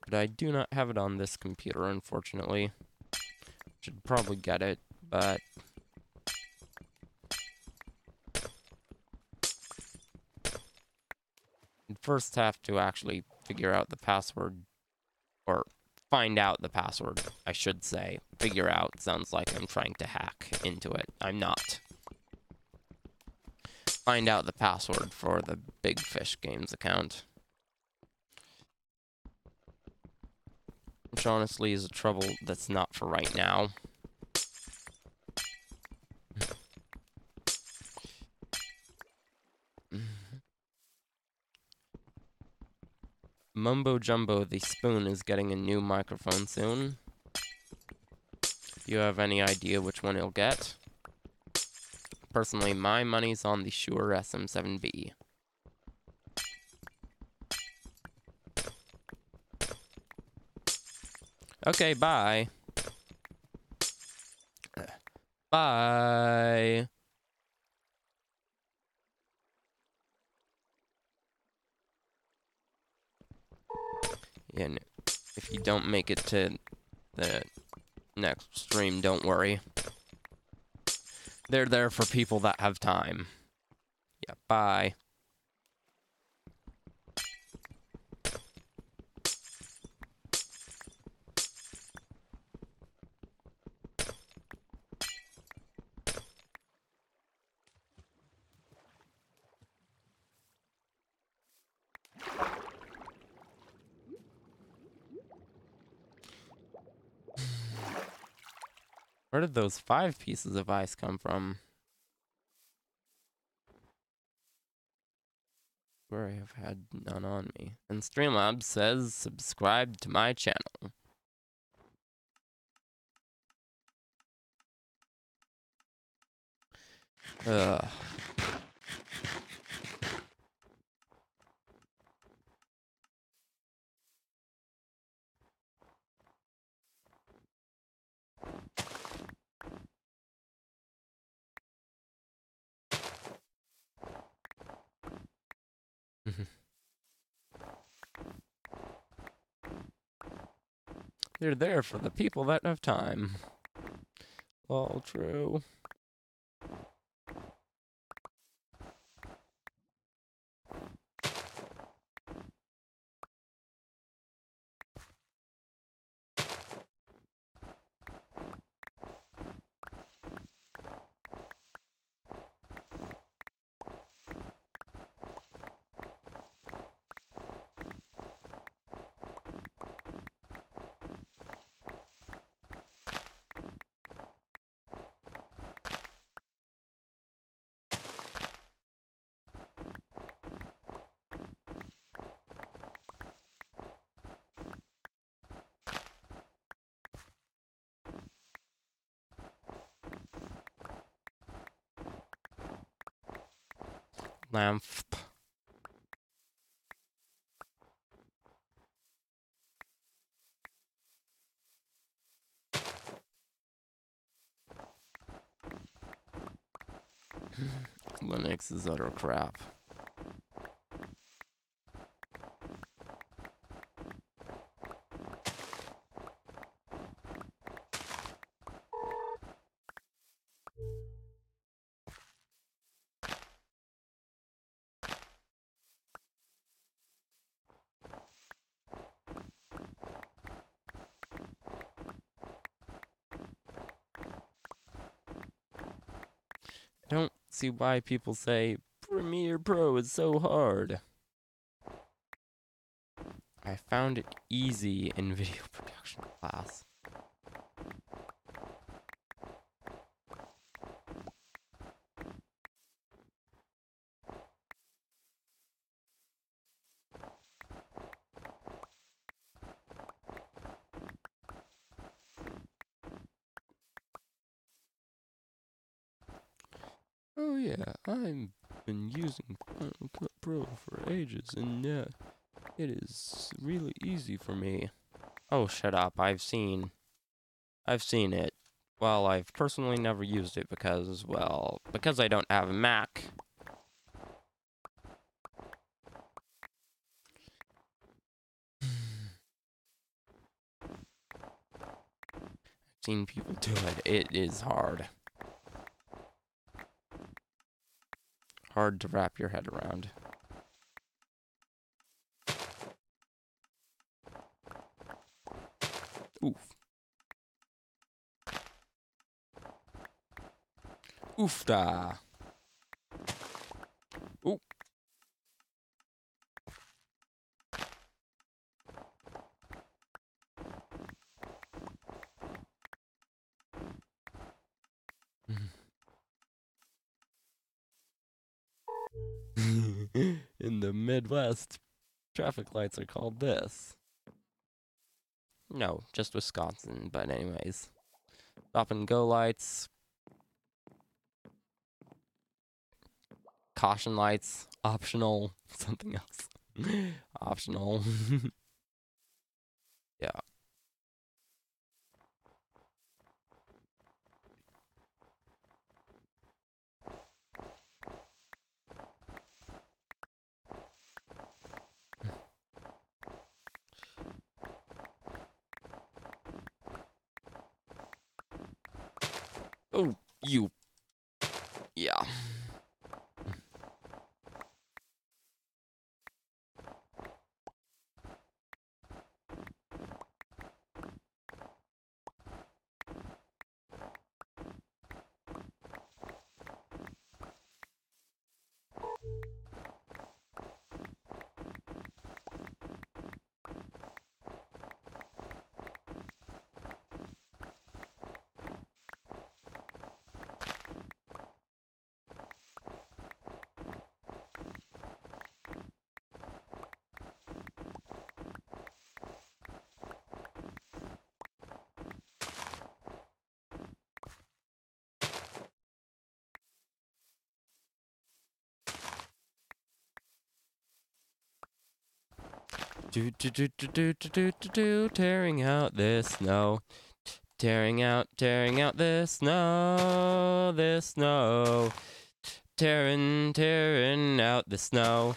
A: But I do not have it on this computer, unfortunately. Should probably get it, but... I'd first have to actually figure out the password, or find out the password, I should say. Figure out sounds like I'm trying to hack into it. I'm not. Find out the password for the Big Fish Games account. Which honestly is a trouble that's not for right now. Mumbo Jumbo the Spoon is getting a new microphone soon. Do you have any idea which one he'll get? Personally, my money's on the Shure SM7B. Okay, bye. Bye. Yeah, if you don't make it to the next stream, don't worry. They're there for people that have time. Yeah, bye. Where did those 5 pieces of ice come from? Where I have had none on me. And Streamlabs says, subscribe to my channel. Ugh. They're there for the people that have time. All true. Lamp. Linux is utter crap. I don't see why people say Premiere Pro is so hard. I found it easy in video production class. Oh yeah, I've been using Final Cut Pro for ages, and yeah, it is really easy for me. Oh, shut up! I've seen it. Well, I've personally never used it because I don't have a Mac. I've seen people do it. It is hard. Hard to wrap your head around. Oof. Oofda. Oop. In the Midwest, traffic lights are called this. No, just Wisconsin, but anyways. Stop and go lights. Caution lights. Optional. Something else. Optional. Yeah. Oh, you. Yeah. Tearing out this snow. Tearing out this snow, tearing out the snow.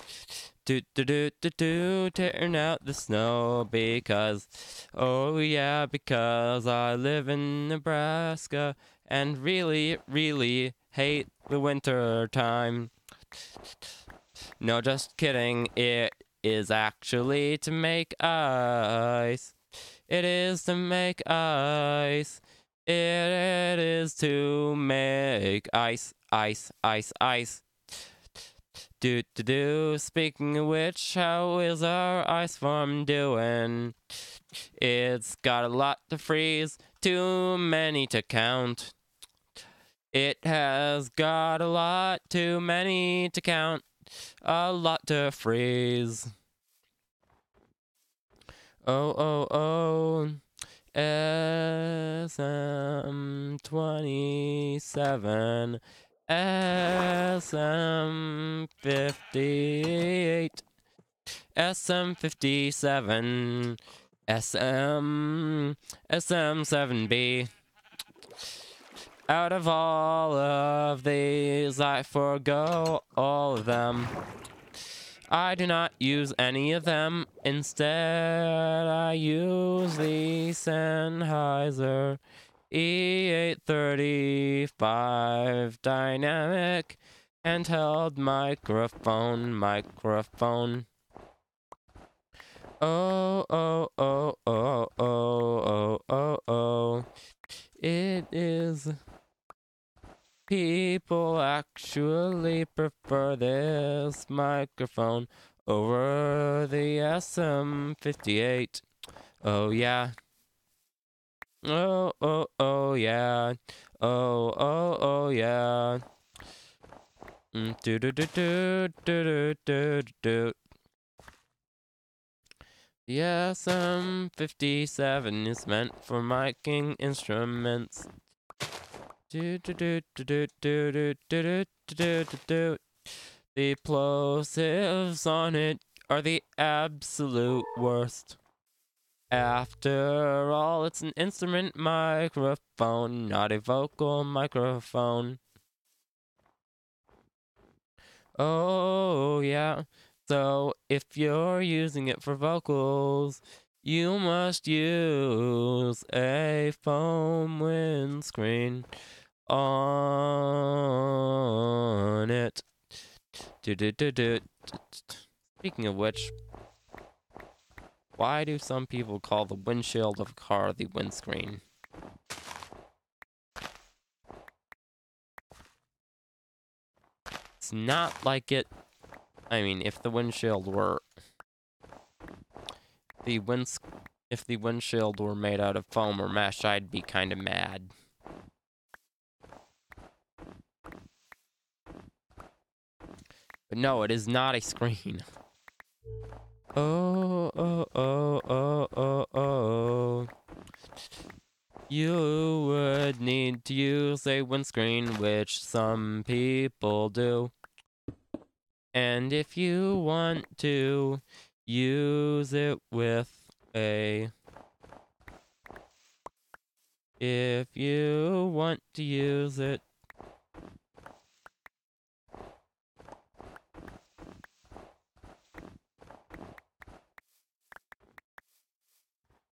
A: Tearing out the snow because, oh yeah, because I live in Nebraska and really, really hate the winter time. No, just kidding. It is actually to make ice. It is to make ice. It is to make ice, ice, ice, ice. Speaking of which, how is our ice farm doing? It's got a lot to freeze, too many to count. It has got a lot too many to count, a lot to freeze. Oh. SM27 SM58, SM57, SM7B. Out of all of these, I forgo all of them. I do not use any of them. Instead, I use the Sennheiser E835 dynamic handheld microphone. Oh, oh, oh, oh, oh, oh, oh, oh. It is... People actually prefer this microphone over the SM58. Oh, yeah. Oh, oh, oh, yeah. Oh, oh, oh, yeah. Do do do do do do do. The SM57 is meant for miking instruments. Do do do do do do do do do do do. The plosives on it are the absolute worst. After all, it's an instrument microphone, not a vocal microphone. Oh, yeah. So, if you're using it for vocals, you must use a foam windscreen on it. Speaking of which, why do some people call the windshield of a car the windscreen? It's not like it. I mean, if the windshield were if the windshield were made out of foam or mesh, I'd be kind of mad. But no, it is not a screen. Oh, oh, oh, oh, oh, oh. You would need to use a windscreen, which some people do. And if you want to use it with a... If you want to use it...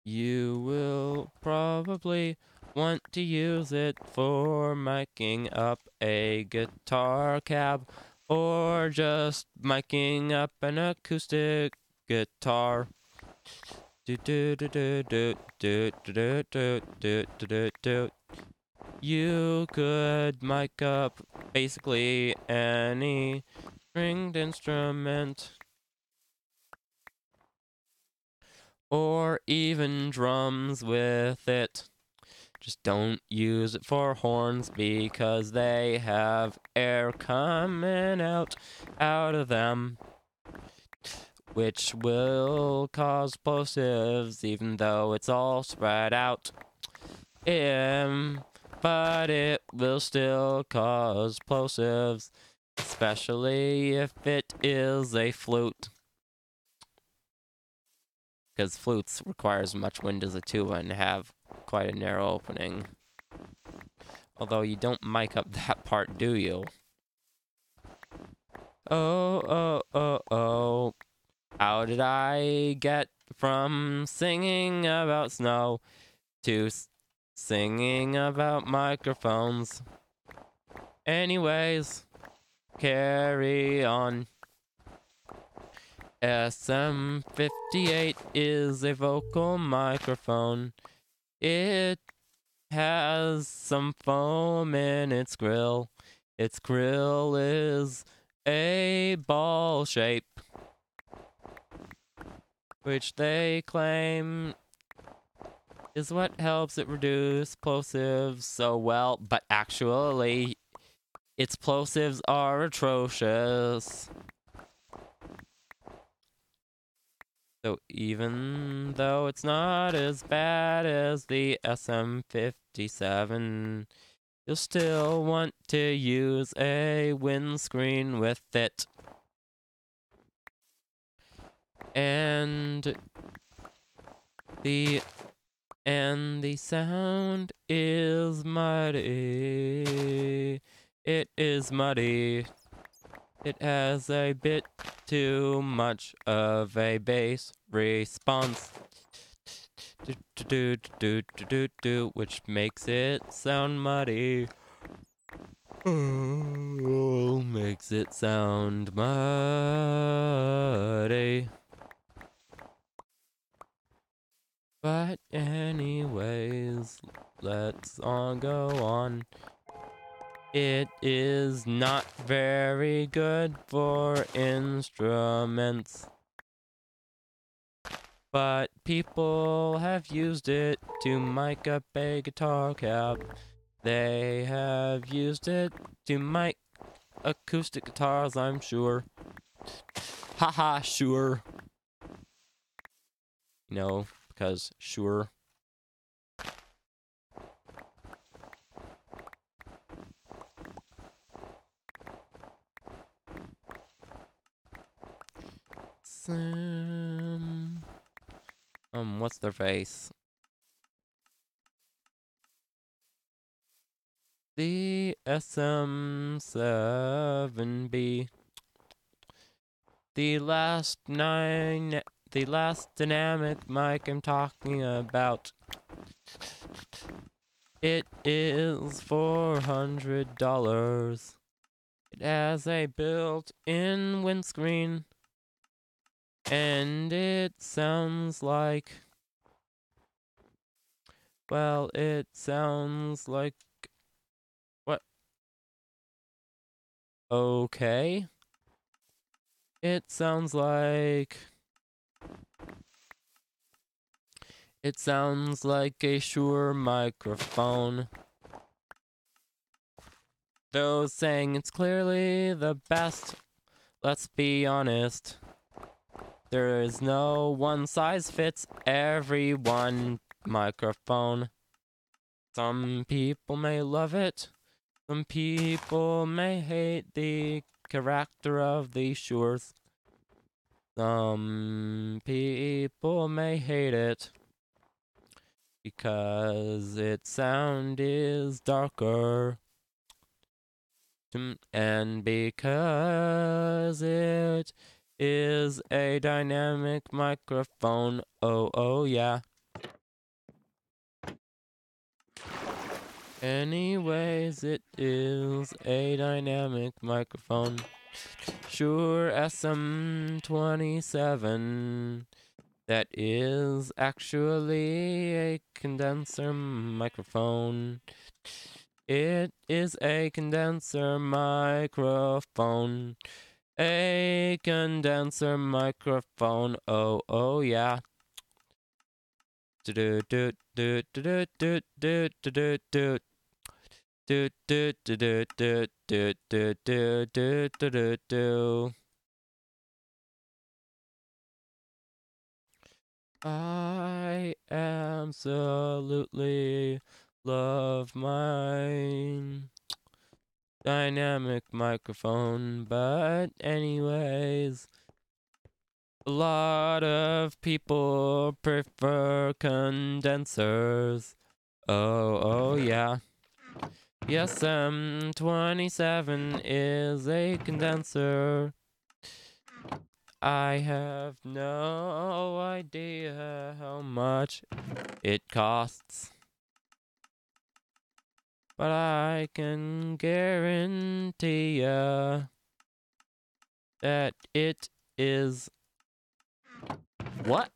A: You will probably want to use it for miking up a guitar cab or just miking up an acoustic guitar. You could mic up basically any stringed instrument. Or even drums with it. Just don't use it for horns because they have air coming out of them, which will cause plosives even though it's all spread out. But it will still cause plosives, especially if it is a flute. Because flutes require as much wind as a tuba and have quite a narrow opening. Although you don't mic up that part, do you? Oh, oh, oh, oh. How did I get from singing about snow to singing about microphones? Anyways, carry on. SM58 is a vocal microphone. It has some foam in its grill. Its grill is a ball shape, which they claim is what helps it reduce plosives so well, but actually, its plosives are atrocious. So even though it's not as bad as the SM57, you'll still want to use a windscreen with it. And the sound is muddy. It is muddy. It has a bit too much of a bass response. Which makes it sound muddy. Oh, makes it sound muddy. But anyways, let's all go on. It is not very good for instruments, but people have used it to mic up a guitar cab. They have used it to mic acoustic guitars, I'm sure. Haha, sure. No, because sure. What's their face? The SM7B. The last dynamic mic I'm talking about. It is $400. It has a built-in windscreen. And it sounds like... Well, it sounds like... What? Okay. It sounds like... It sounds like a Shure microphone. Though saying it's clearly the best, let's be honest. There is no one-size-fits-everyone microphone. Some people may love it. Some people may hate the character of the Shures. Some people may hate it because its sound is darker. And because it is a dynamic microphone. Oh yeah. Anyways, it is a dynamic microphone. Shure SM27. That is actually a condenser microphone. It is a condenser microphone. A condenser microphone. Oh yeah. Do do do do do do do do do. Do do do do do do do do do do do. I absolutely love my dynamic microphone, but anyways, a lot of people prefer condensers. Oh yeah. The SM27 is a condenser. I have no idea how much it costs, but I can guarantee ya that it is... What?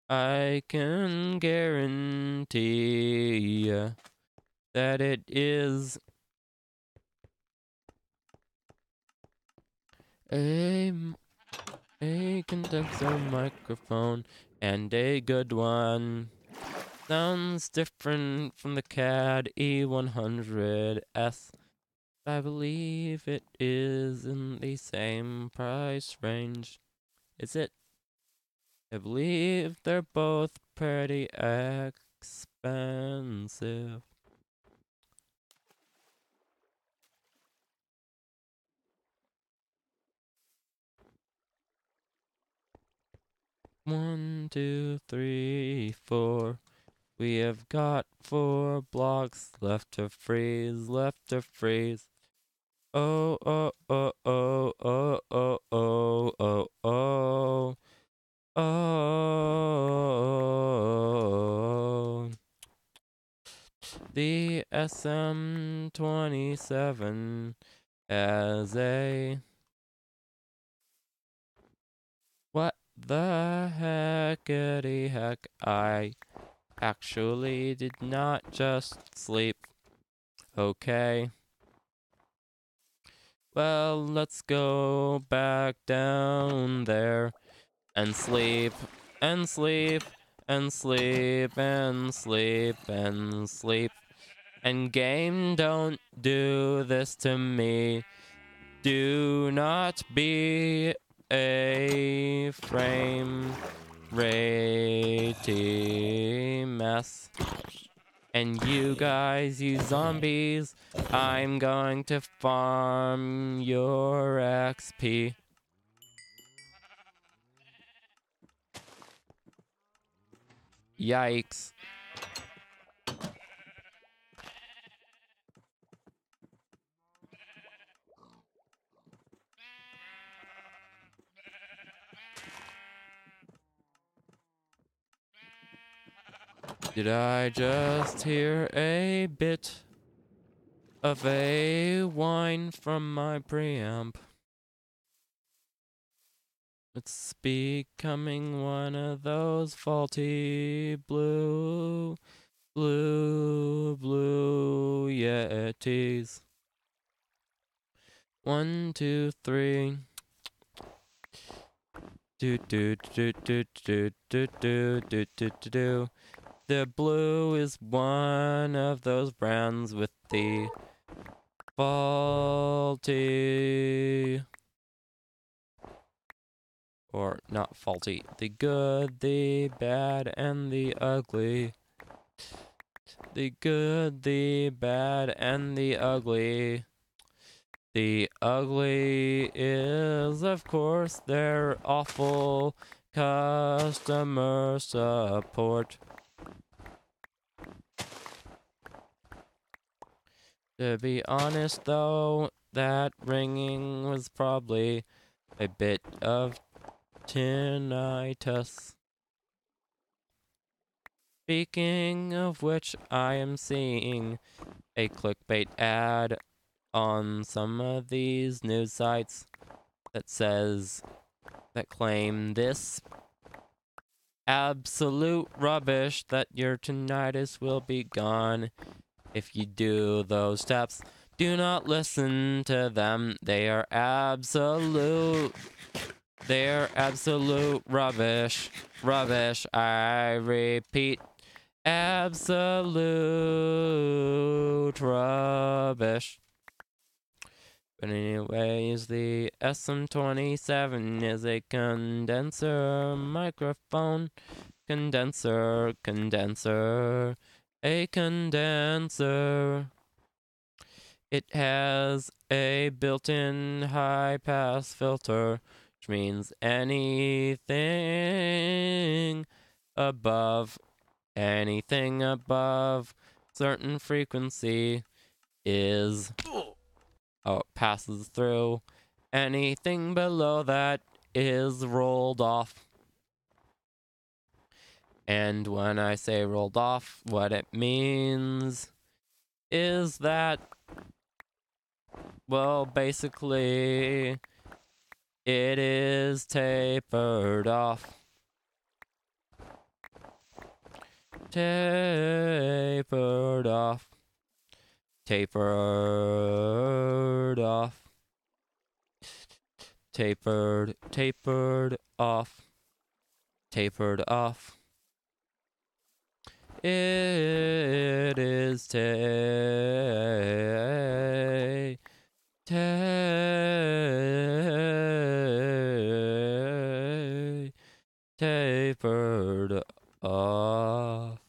A: I can guarantee ya that it is a condenser microphone, and a good one. Sounds different from the CAD E100S. I believe it is in the same price range. Is it? I believe they're both pretty expensive. One, two, three, four. We have got 4 blocks left to freeze, left to freeze. Oh, oh, oh, oh, oh, oh, oh, oh, oh. Oh, the SM27 as a... What the heckity heck? I actually did not just sleep. Okay. Well, let's go back down there and sleep and sleep and sleep and sleep and sleep. And game, don't do this to me. Do not be a frame ratey mess. And you guys, you zombies, I'm going to farm your XP. Yikes. Did I just hear a bit of a whine from my preamp? It's becoming one of those faulty blue Yetis. 1, 2, 3. Do do do do do do do do do do. The blue is one of those brands with the faulty, or not faulty, the good, the bad, and the ugly. The good, the bad, and the ugly. The ugly is, of course, their awful customer support. To be honest, though, that ringing was probably a bit of tinnitus. Speaking of which, I am seeing a clickbait ad on some of these news sites that claim this absolute rubbish that your tinnitus will be gone if you do those steps. Do not listen to them. They are absolute rubbish. Rubbish, I repeat. Absolute rubbish. But anyways, the SM27 is a condenser microphone. Condenser, a condenser. It has a built-in high-pass filter, which means anything above certain frequency is... Oh, it passes through. Anything below that is rolled off. And when I say rolled off, what it means is that, well, basically, it is tapered off. Tapered off. Tapered off. Tapered off. Tapered off. It is tapered tapered off.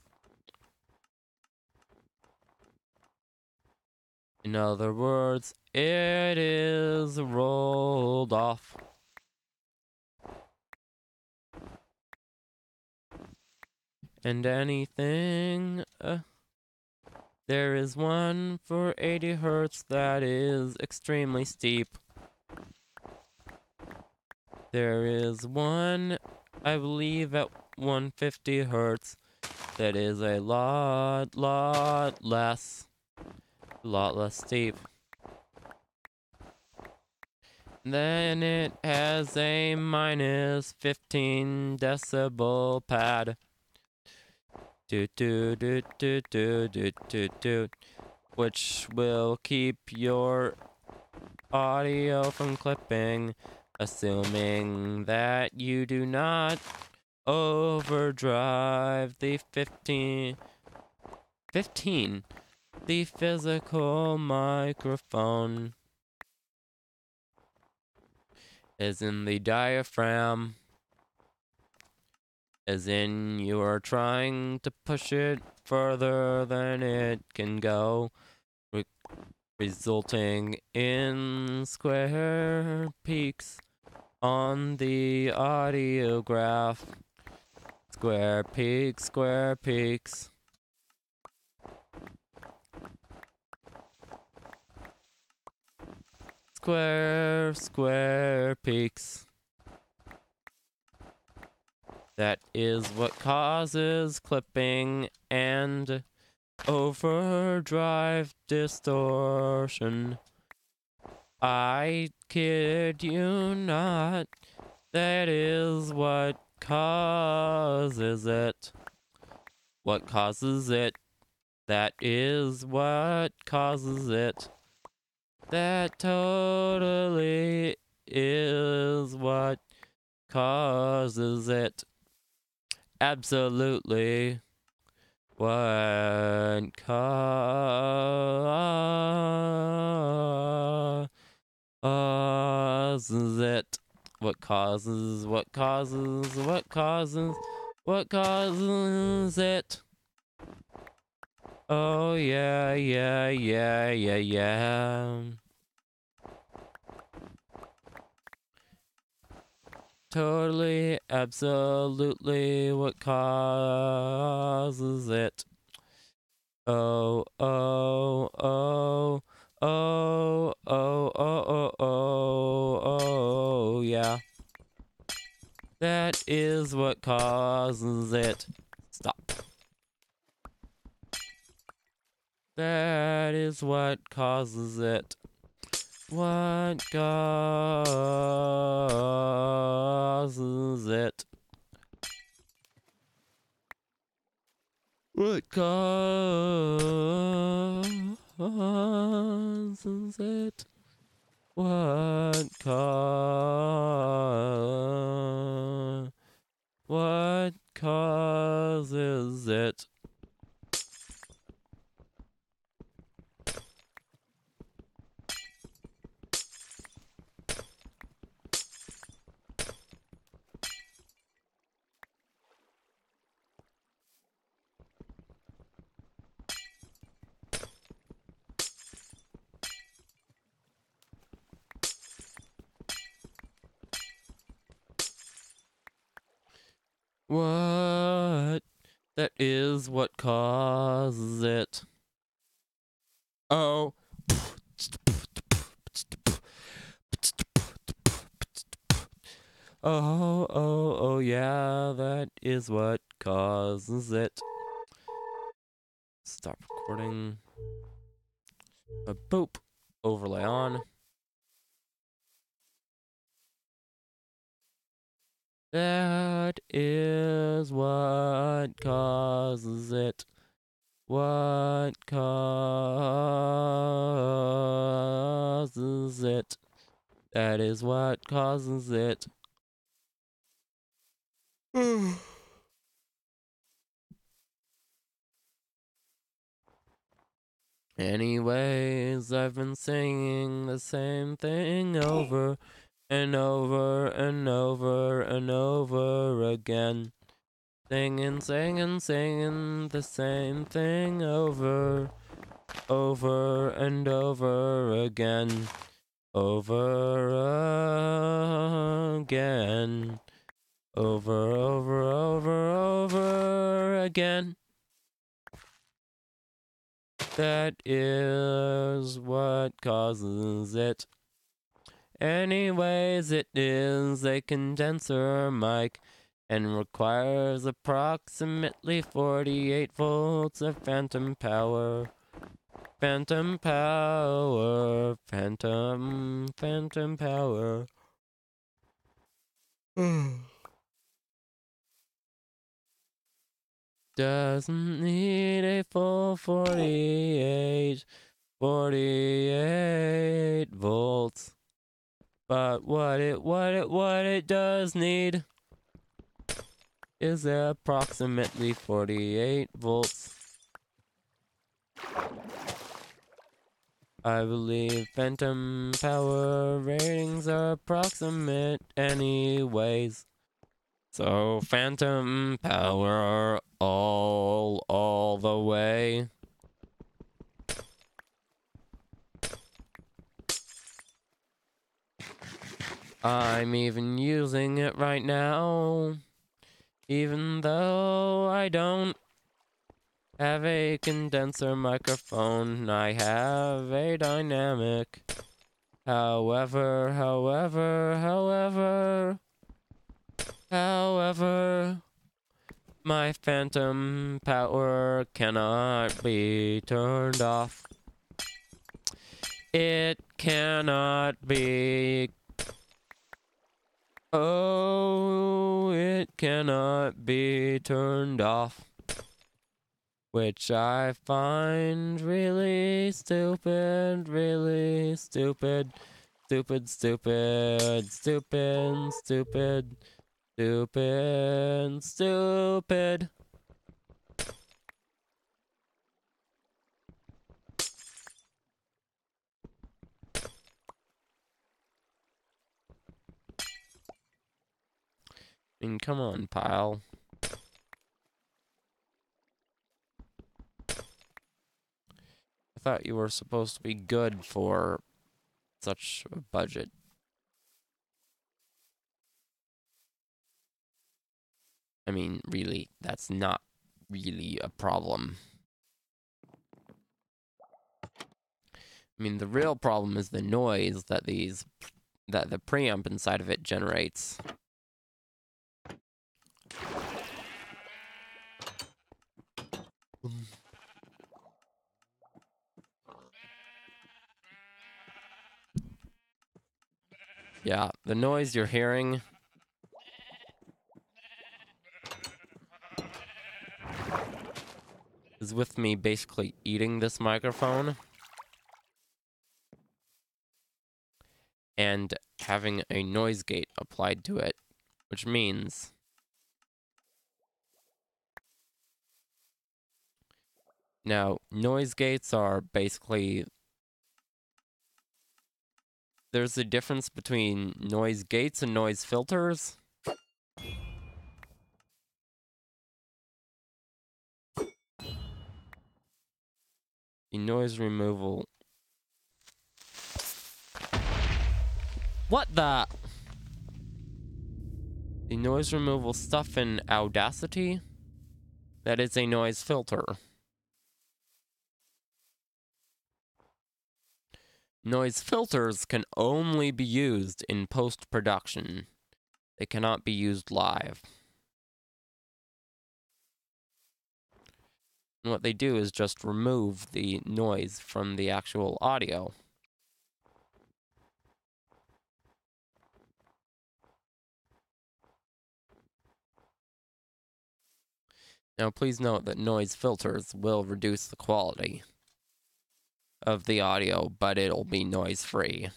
A: In other words, it is rolled off. And anything, there is one for 80 Hertz that is extremely steep. There is one, I believe, at 150 Hertz that is a lot less steep. Then it has a minus 15 decibel pad. Which will keep your audio from clipping, assuming that you do not overdrive the 15, the physical microphone is in the diaphragm, as in you are trying to push it further than it can go, resulting in square peaks on the audio graph. Square peaks, square peaks. Square peaks. That is what causes clipping and overdrive distortion. I kid you not. That is what causes it. What causes it? That is what causes it. That totally is what causes it. Absolutely. What causes it? What causes it? Oh yeah. Totally, absolutely, what causes it? Oh, yeah. That is what causes it. Stop. That is what causes it. What causes it? What causes it? What causes it? What? That is what causes it. Oh. Oh, yeah, that is what causes it. Stop recording. A boop. Overlay on. That is what causes it. What causes it? That is what causes it. Anyways, I've been singing the same thing over and over and over and over again. Singing, singing, singing the same thing over and over again. Over again. Over again. That is what causes it. Anyways, it is a condenser mic and requires approximately 48 volts of phantom power. Phantom power. Phantom power. Doesn't need a full 48 volts. But what it does need is approximately 48 volts. I believe phantom power ratings are approximate anyways. So phantom power all the way. I'm even using it right now, even though I don't have a condenser microphone. I have a dynamic. However, my phantom power cannot be turned off. It cannot be. Oh, it cannot be turned off. Which I find really stupid, really stupid. Stupid. I mean, come on, pal. I thought you were supposed to be good for such a budget. I mean, really, that's not really a problem. I mean, the real problem is the noise that the preamp inside of it generates. Yeah, the noise you're hearing is with me basically eating this microphone and having a noise gate applied to it, which means now noise gates are basically, there's a difference between noise gates and noise filters. The noise removal. What the? The noise removal stuff in Audacity? That is a noise filter. Noise filters can only be used in post-production. They cannot be used live. And what they do is just remove the noise from the actual audio. Now, please note that noise filters will reduce the quality of the audio, but it'll be noise-free.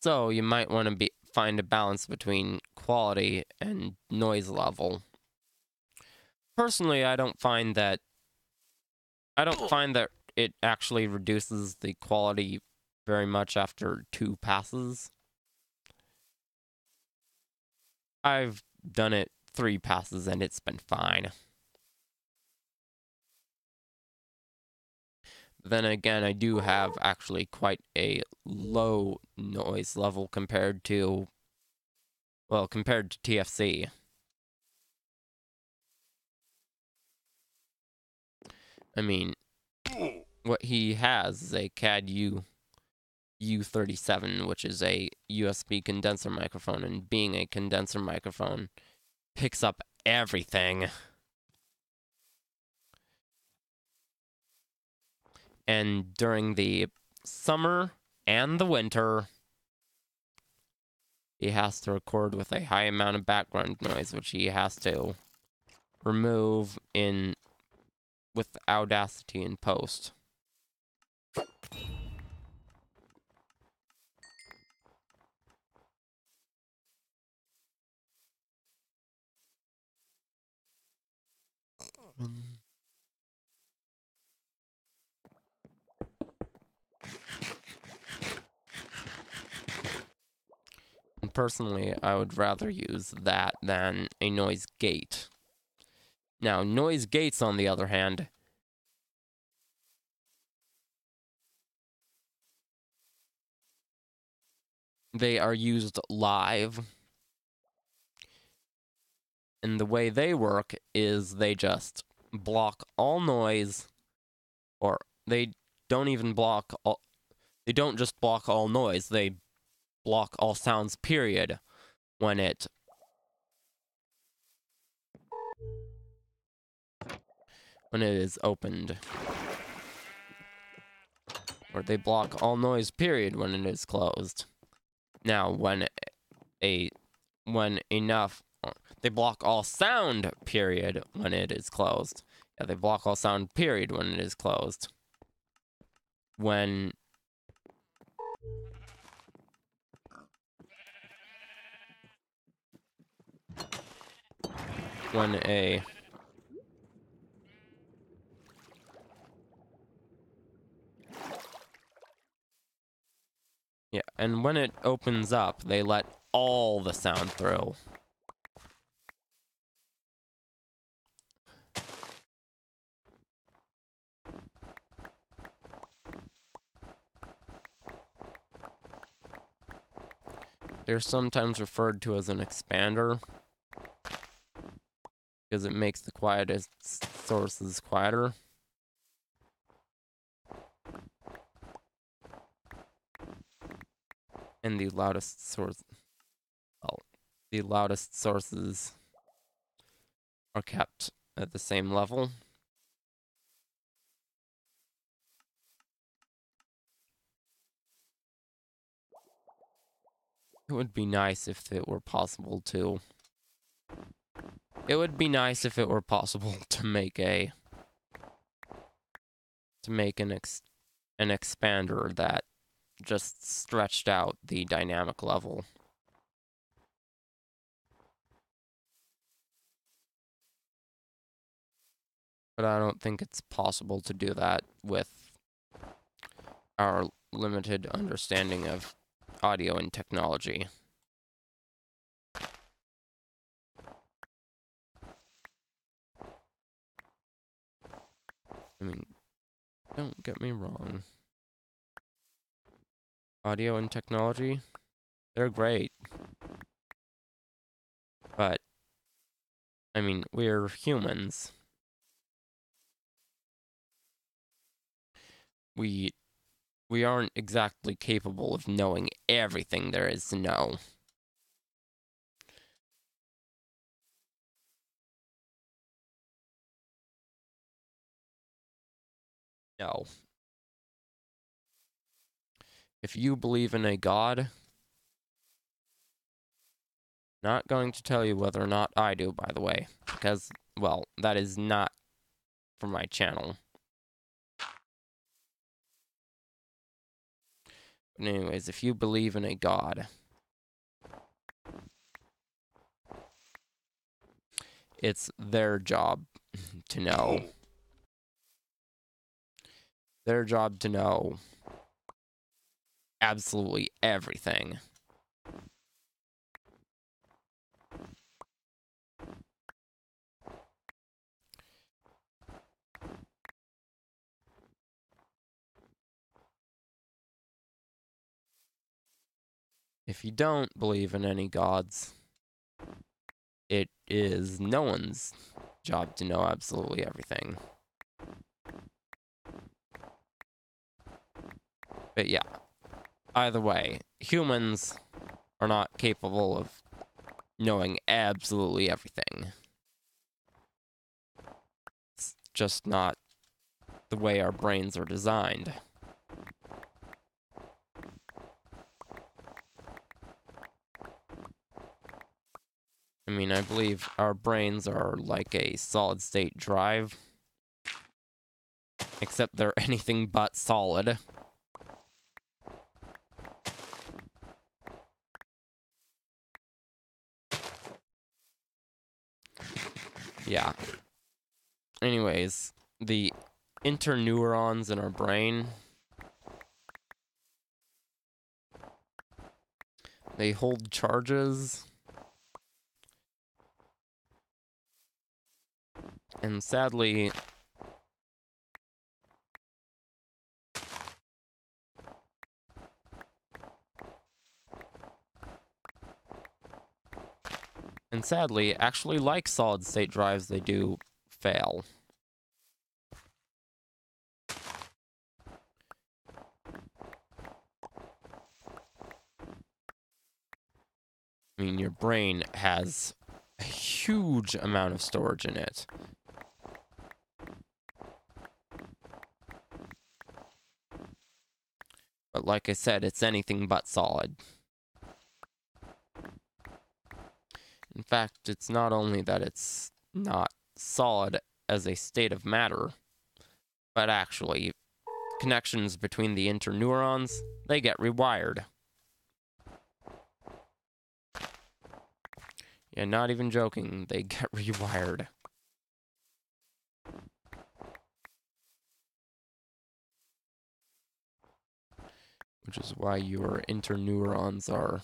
A: So, you might want to find a balance between quality and noise level. Personally, I don't find that it actually reduces the quality very much after 2 passes. I've done it 3 passes and it's been fine. Then again, I do have actually quite a low noise level compared to, well, compared to TFC. I mean, what he has is a CAD U37, which is a USB condenser microphone, and being a condenser microphone, picks up everything. And during the summer and the winter, he has to record with a high amount of background noise, which he has to remove with Audacity in post. And personally, I would rather use that than a noise gate. Now, noise gates, on the other hand, they are used live. And the way they work is they just block all noise, or they don't even block all, they don't just block all noise, they block all sounds, period, when it is opened. Or they block all noise, period, when it is closed. Now, when enough, they block all sound, period, when it is closed. Yeah, they block all sound, period, when it is closed. When a yeah, and when it opens up, they let all the sound through. They're sometimes referred to as an expander because it makes the quietest sources quieter. And the loudest sources are kept at the same level. It would be nice if it were possible to. It would be nice if it were possible to make an expander that just stretched out the dynamic level. But I don't think it's possible to do that with our limited understanding of audio and technology. I mean, don't get me wrong. Audio and technology, they're great. But, I mean, we're humans. We aren't exactly capable of knowing everything there is to know. No. If you believe in a god, not going to tell you whether or not I do, by the way, because, well, that is not for my channel. But anyways, if you believe in a god, it's their job to know. Their job to know absolutely everything. If you don't believe in any gods, it is no one's job to know absolutely everything. But yeah, either way, humans are not capable of knowing absolutely everything. It's just not the way our brains are designed. I mean, I believe our brains are like a solid-state drive, except they're anything but solid. Yeah. Anyways, the interneurons in our brain, they hold charges. And sadly, actually like solid-state drives, they do fail. I mean, your brain has a huge amount of storage in it. But like I said, it's anything but solid. In fact, it's not only that it's not solid as a state of matter, but actually, connections between the interneurons, they get rewired. Yeah, not even joking, they get rewired. Which is why your interneurons are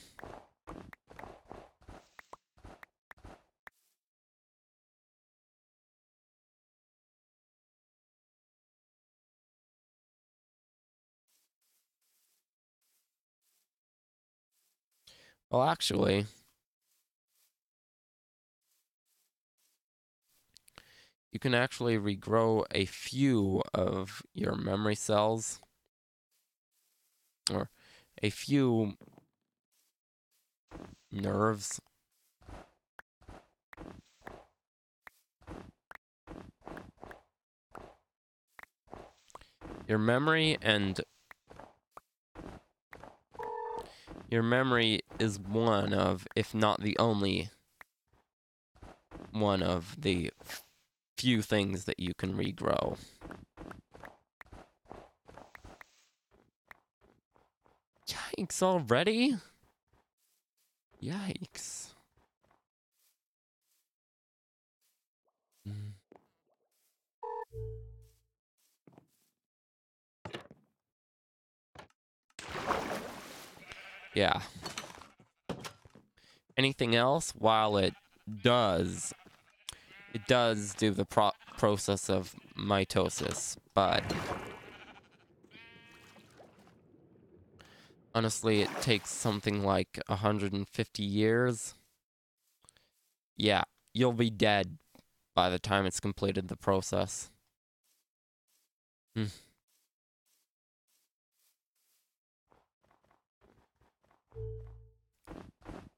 A: well, actually, you can actually regrow a few of your memory cells, or a few nerves. Your memory is one of, if not the only one of the few things that you can regrow. Yikes already? Yikes. Yeah. Anything else? While it does do the process of mitosis, but honestly, it takes something like 150 years. Yeah, you'll be dead by the time it's completed the process.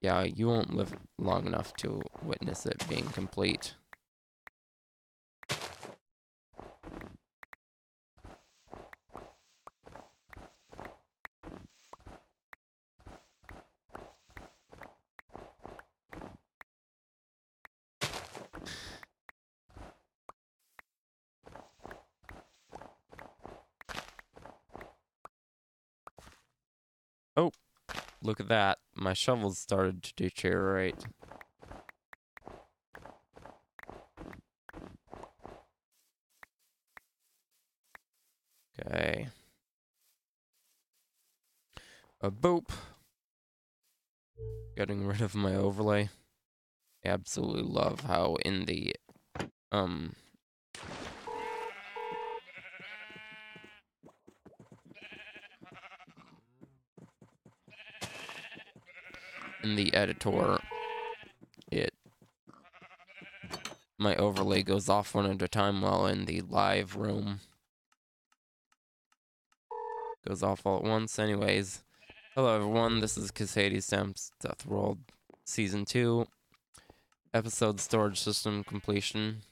A: Yeah, you won't live long enough to witness it being complete. Oh, look at that. My shovel's started to deteriorate. Okay. A boop. Getting rid of my overlay. I absolutely love how in the in the editor, my overlay goes off one at a time, while in the live room goes off all at once. Anyways, hello everyone, this is XHSDW's Death World Season 2, Episode Storage System Completion.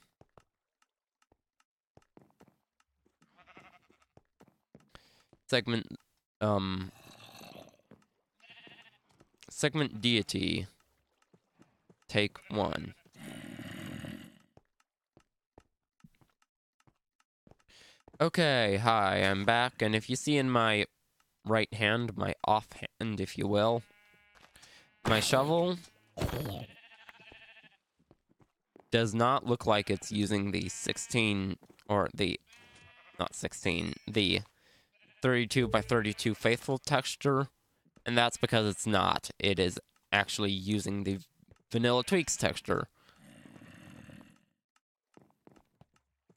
A: Segment Deity, Take 1. Okay, hi, I'm back, and if you see in my right hand, my offhand, if you will, my shovel does not look like it's using the 16, or the, not 16, the 32 by 32 faithful texture, and that's because it's not. It is actually using the Vanilla Tweaks texture.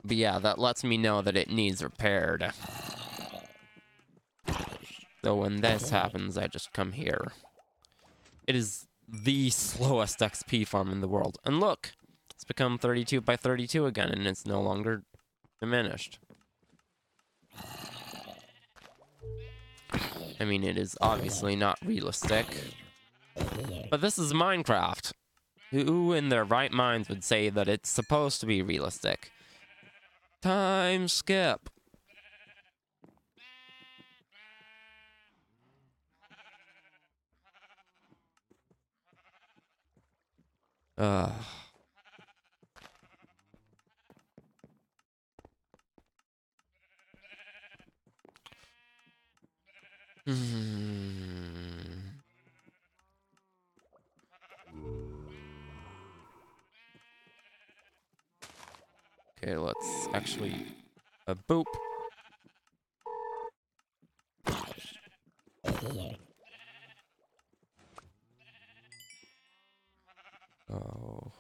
A: But yeah, that lets me know that it needs repaired. So when this happens, I just come here. It is the slowest XP farm in the world. And look, it's become 32 by 32 again, and it's no longer diminished. I mean, it is obviously not realistic. But this is Minecraft. Who in their right minds would say that it's supposed to be realistic? Time skip. Ugh. Okay, let's actually boop. Oh.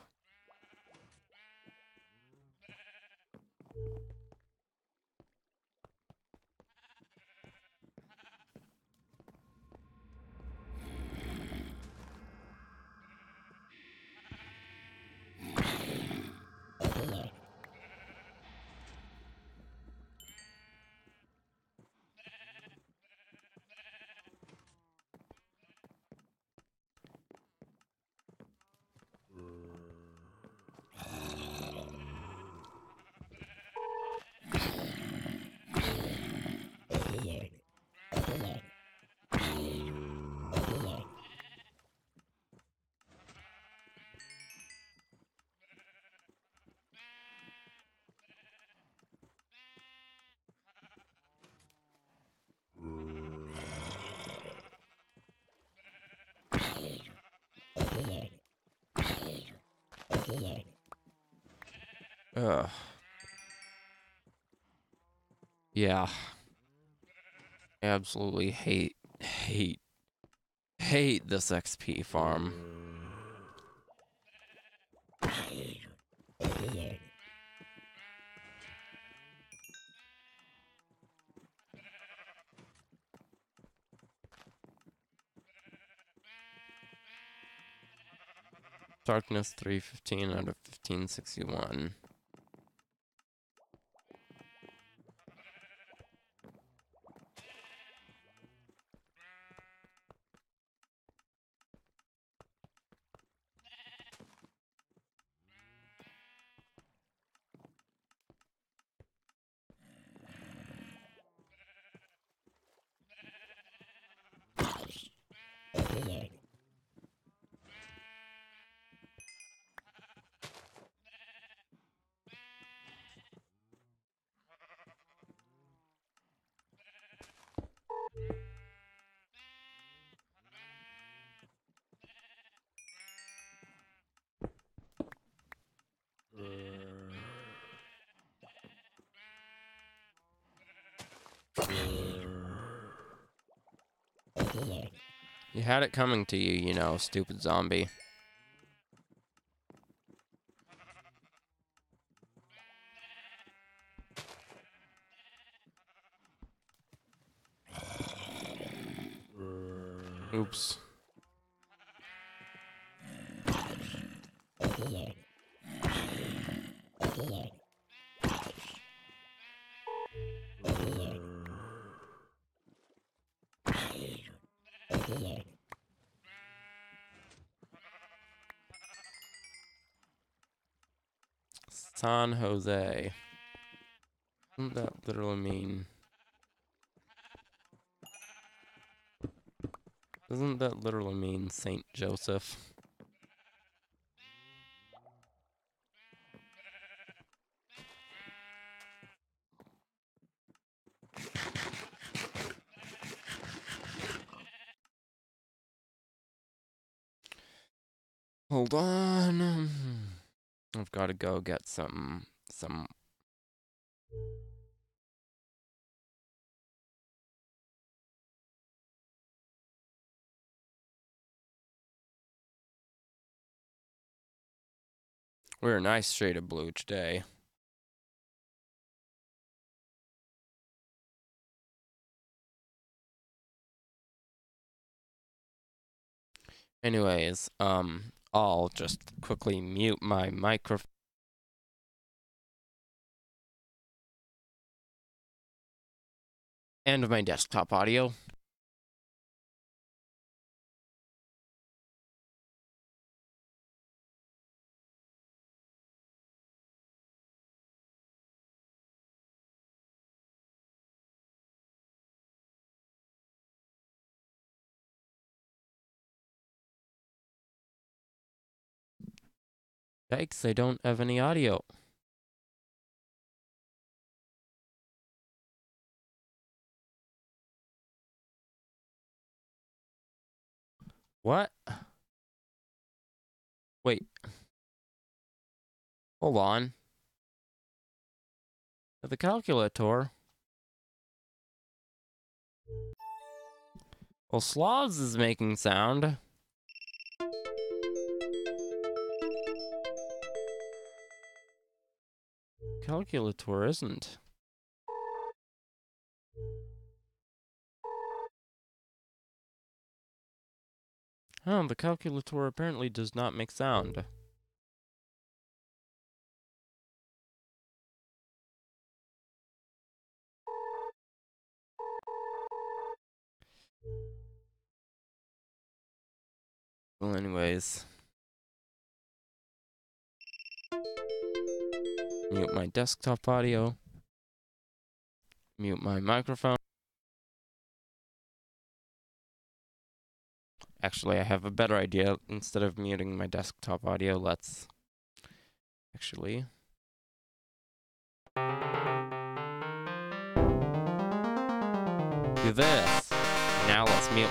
A: Ugh. Yeah. I absolutely hate this XP farm. Darkness 315 out of 1561. You had it coming to you, you know, stupid zombie. Oops. San Jose. Doesn't that literally mean... Doesn't that literally mean Saint Joseph? Hold on. I've got to go get some... We're a nice shade of blue today. Anyways, I'll just quickly mute my microphone. And my desktop audio. Yikes, I don't have any audio. What? Wait. Hold on. The calculator. Well, Slavs is making sound. Calculator isn't. Oh, the calculator apparently does not make sound. Well, anyways. Mute my desktop audio. Mute my microphone. Actually, I have a better idea. Instead of muting my desktop audio, let's actually... do this. Now let's mute...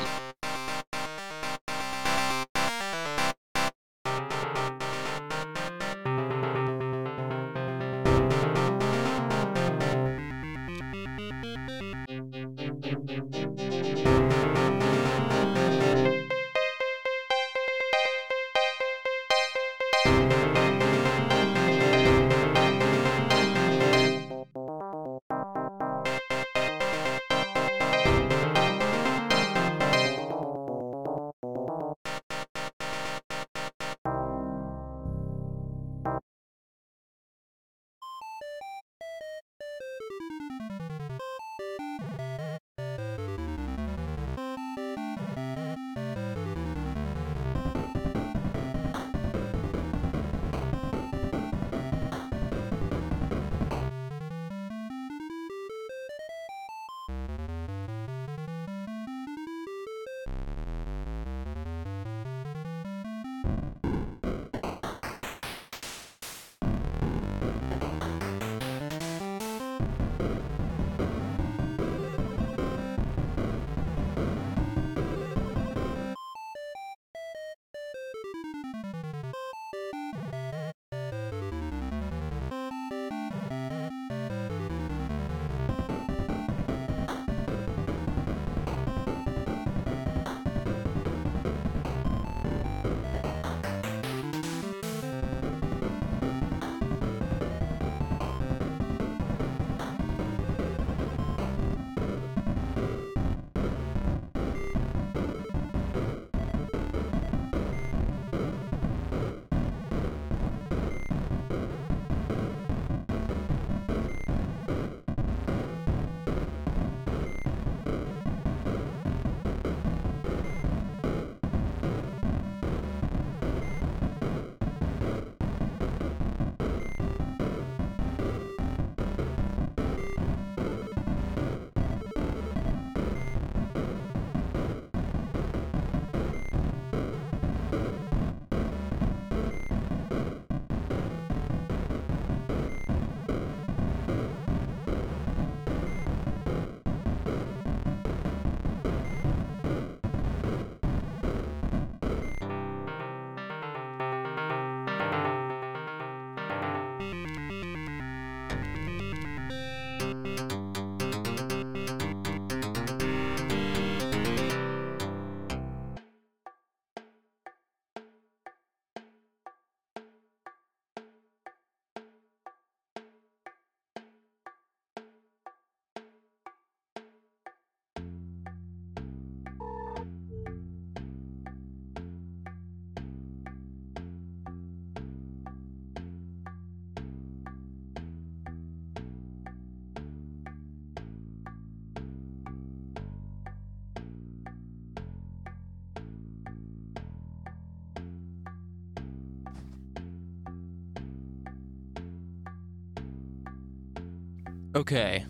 A: Okay.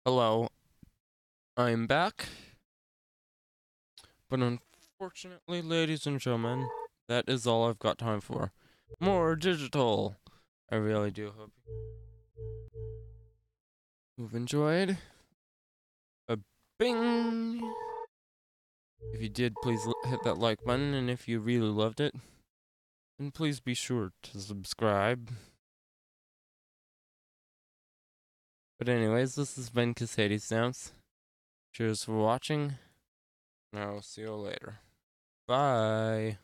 A: Hello. I'm back. But unfortunately, ladies and gentlemen, that is all I've got time for. More digital. I really do hope you've enjoyed. A bing! If you did, please hit that like button, and if you really loved it, then please be sure to subscribe. But anyways, this has been Cassady Stamps. Cheers for watching, and I'll see you later. Bye!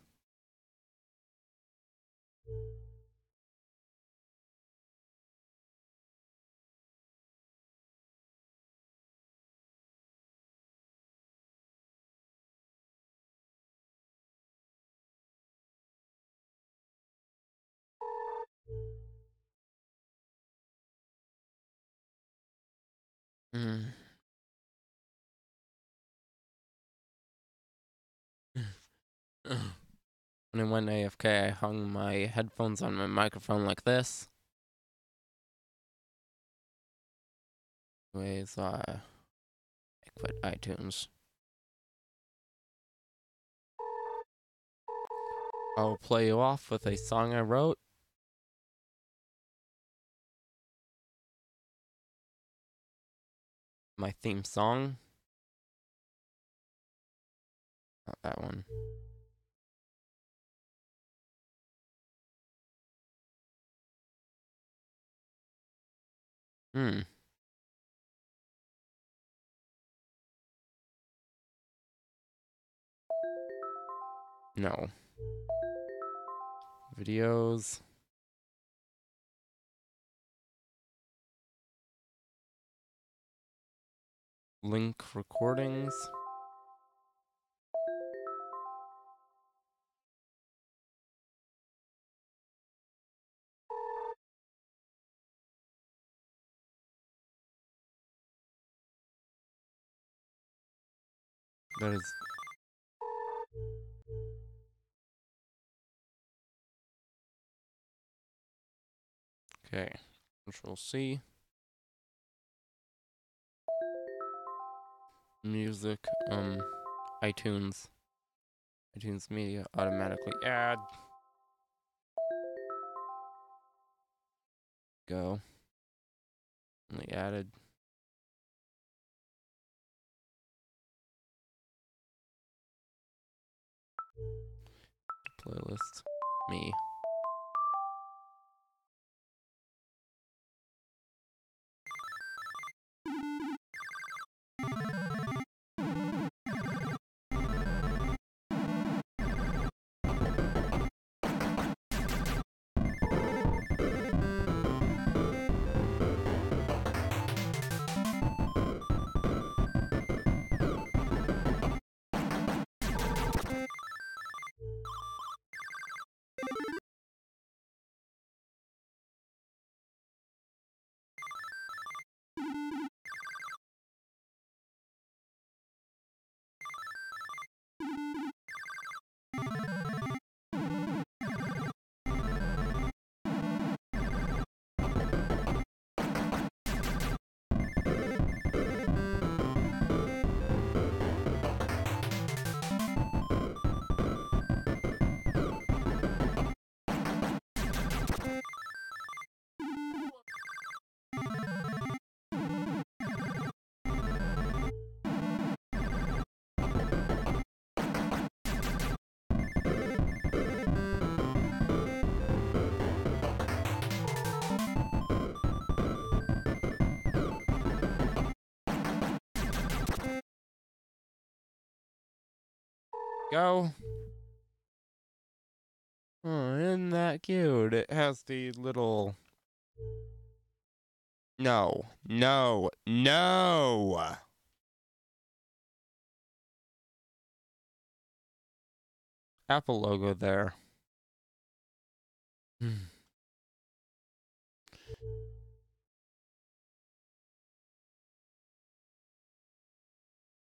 A: When I went AFK, I hung my headphones on my microphone like this. Anyways, I quit iTunes. I'll play you off with a song I wrote. My theme song. Not that one. No. Videos. Link recordings. That is... Okay. Control C. Music. iTunes. iTunes Media automatically add. Go. Only added. Playlist. Me. Go. Oh, isn't that cute? It has the little... No. No. No! Apple logo there.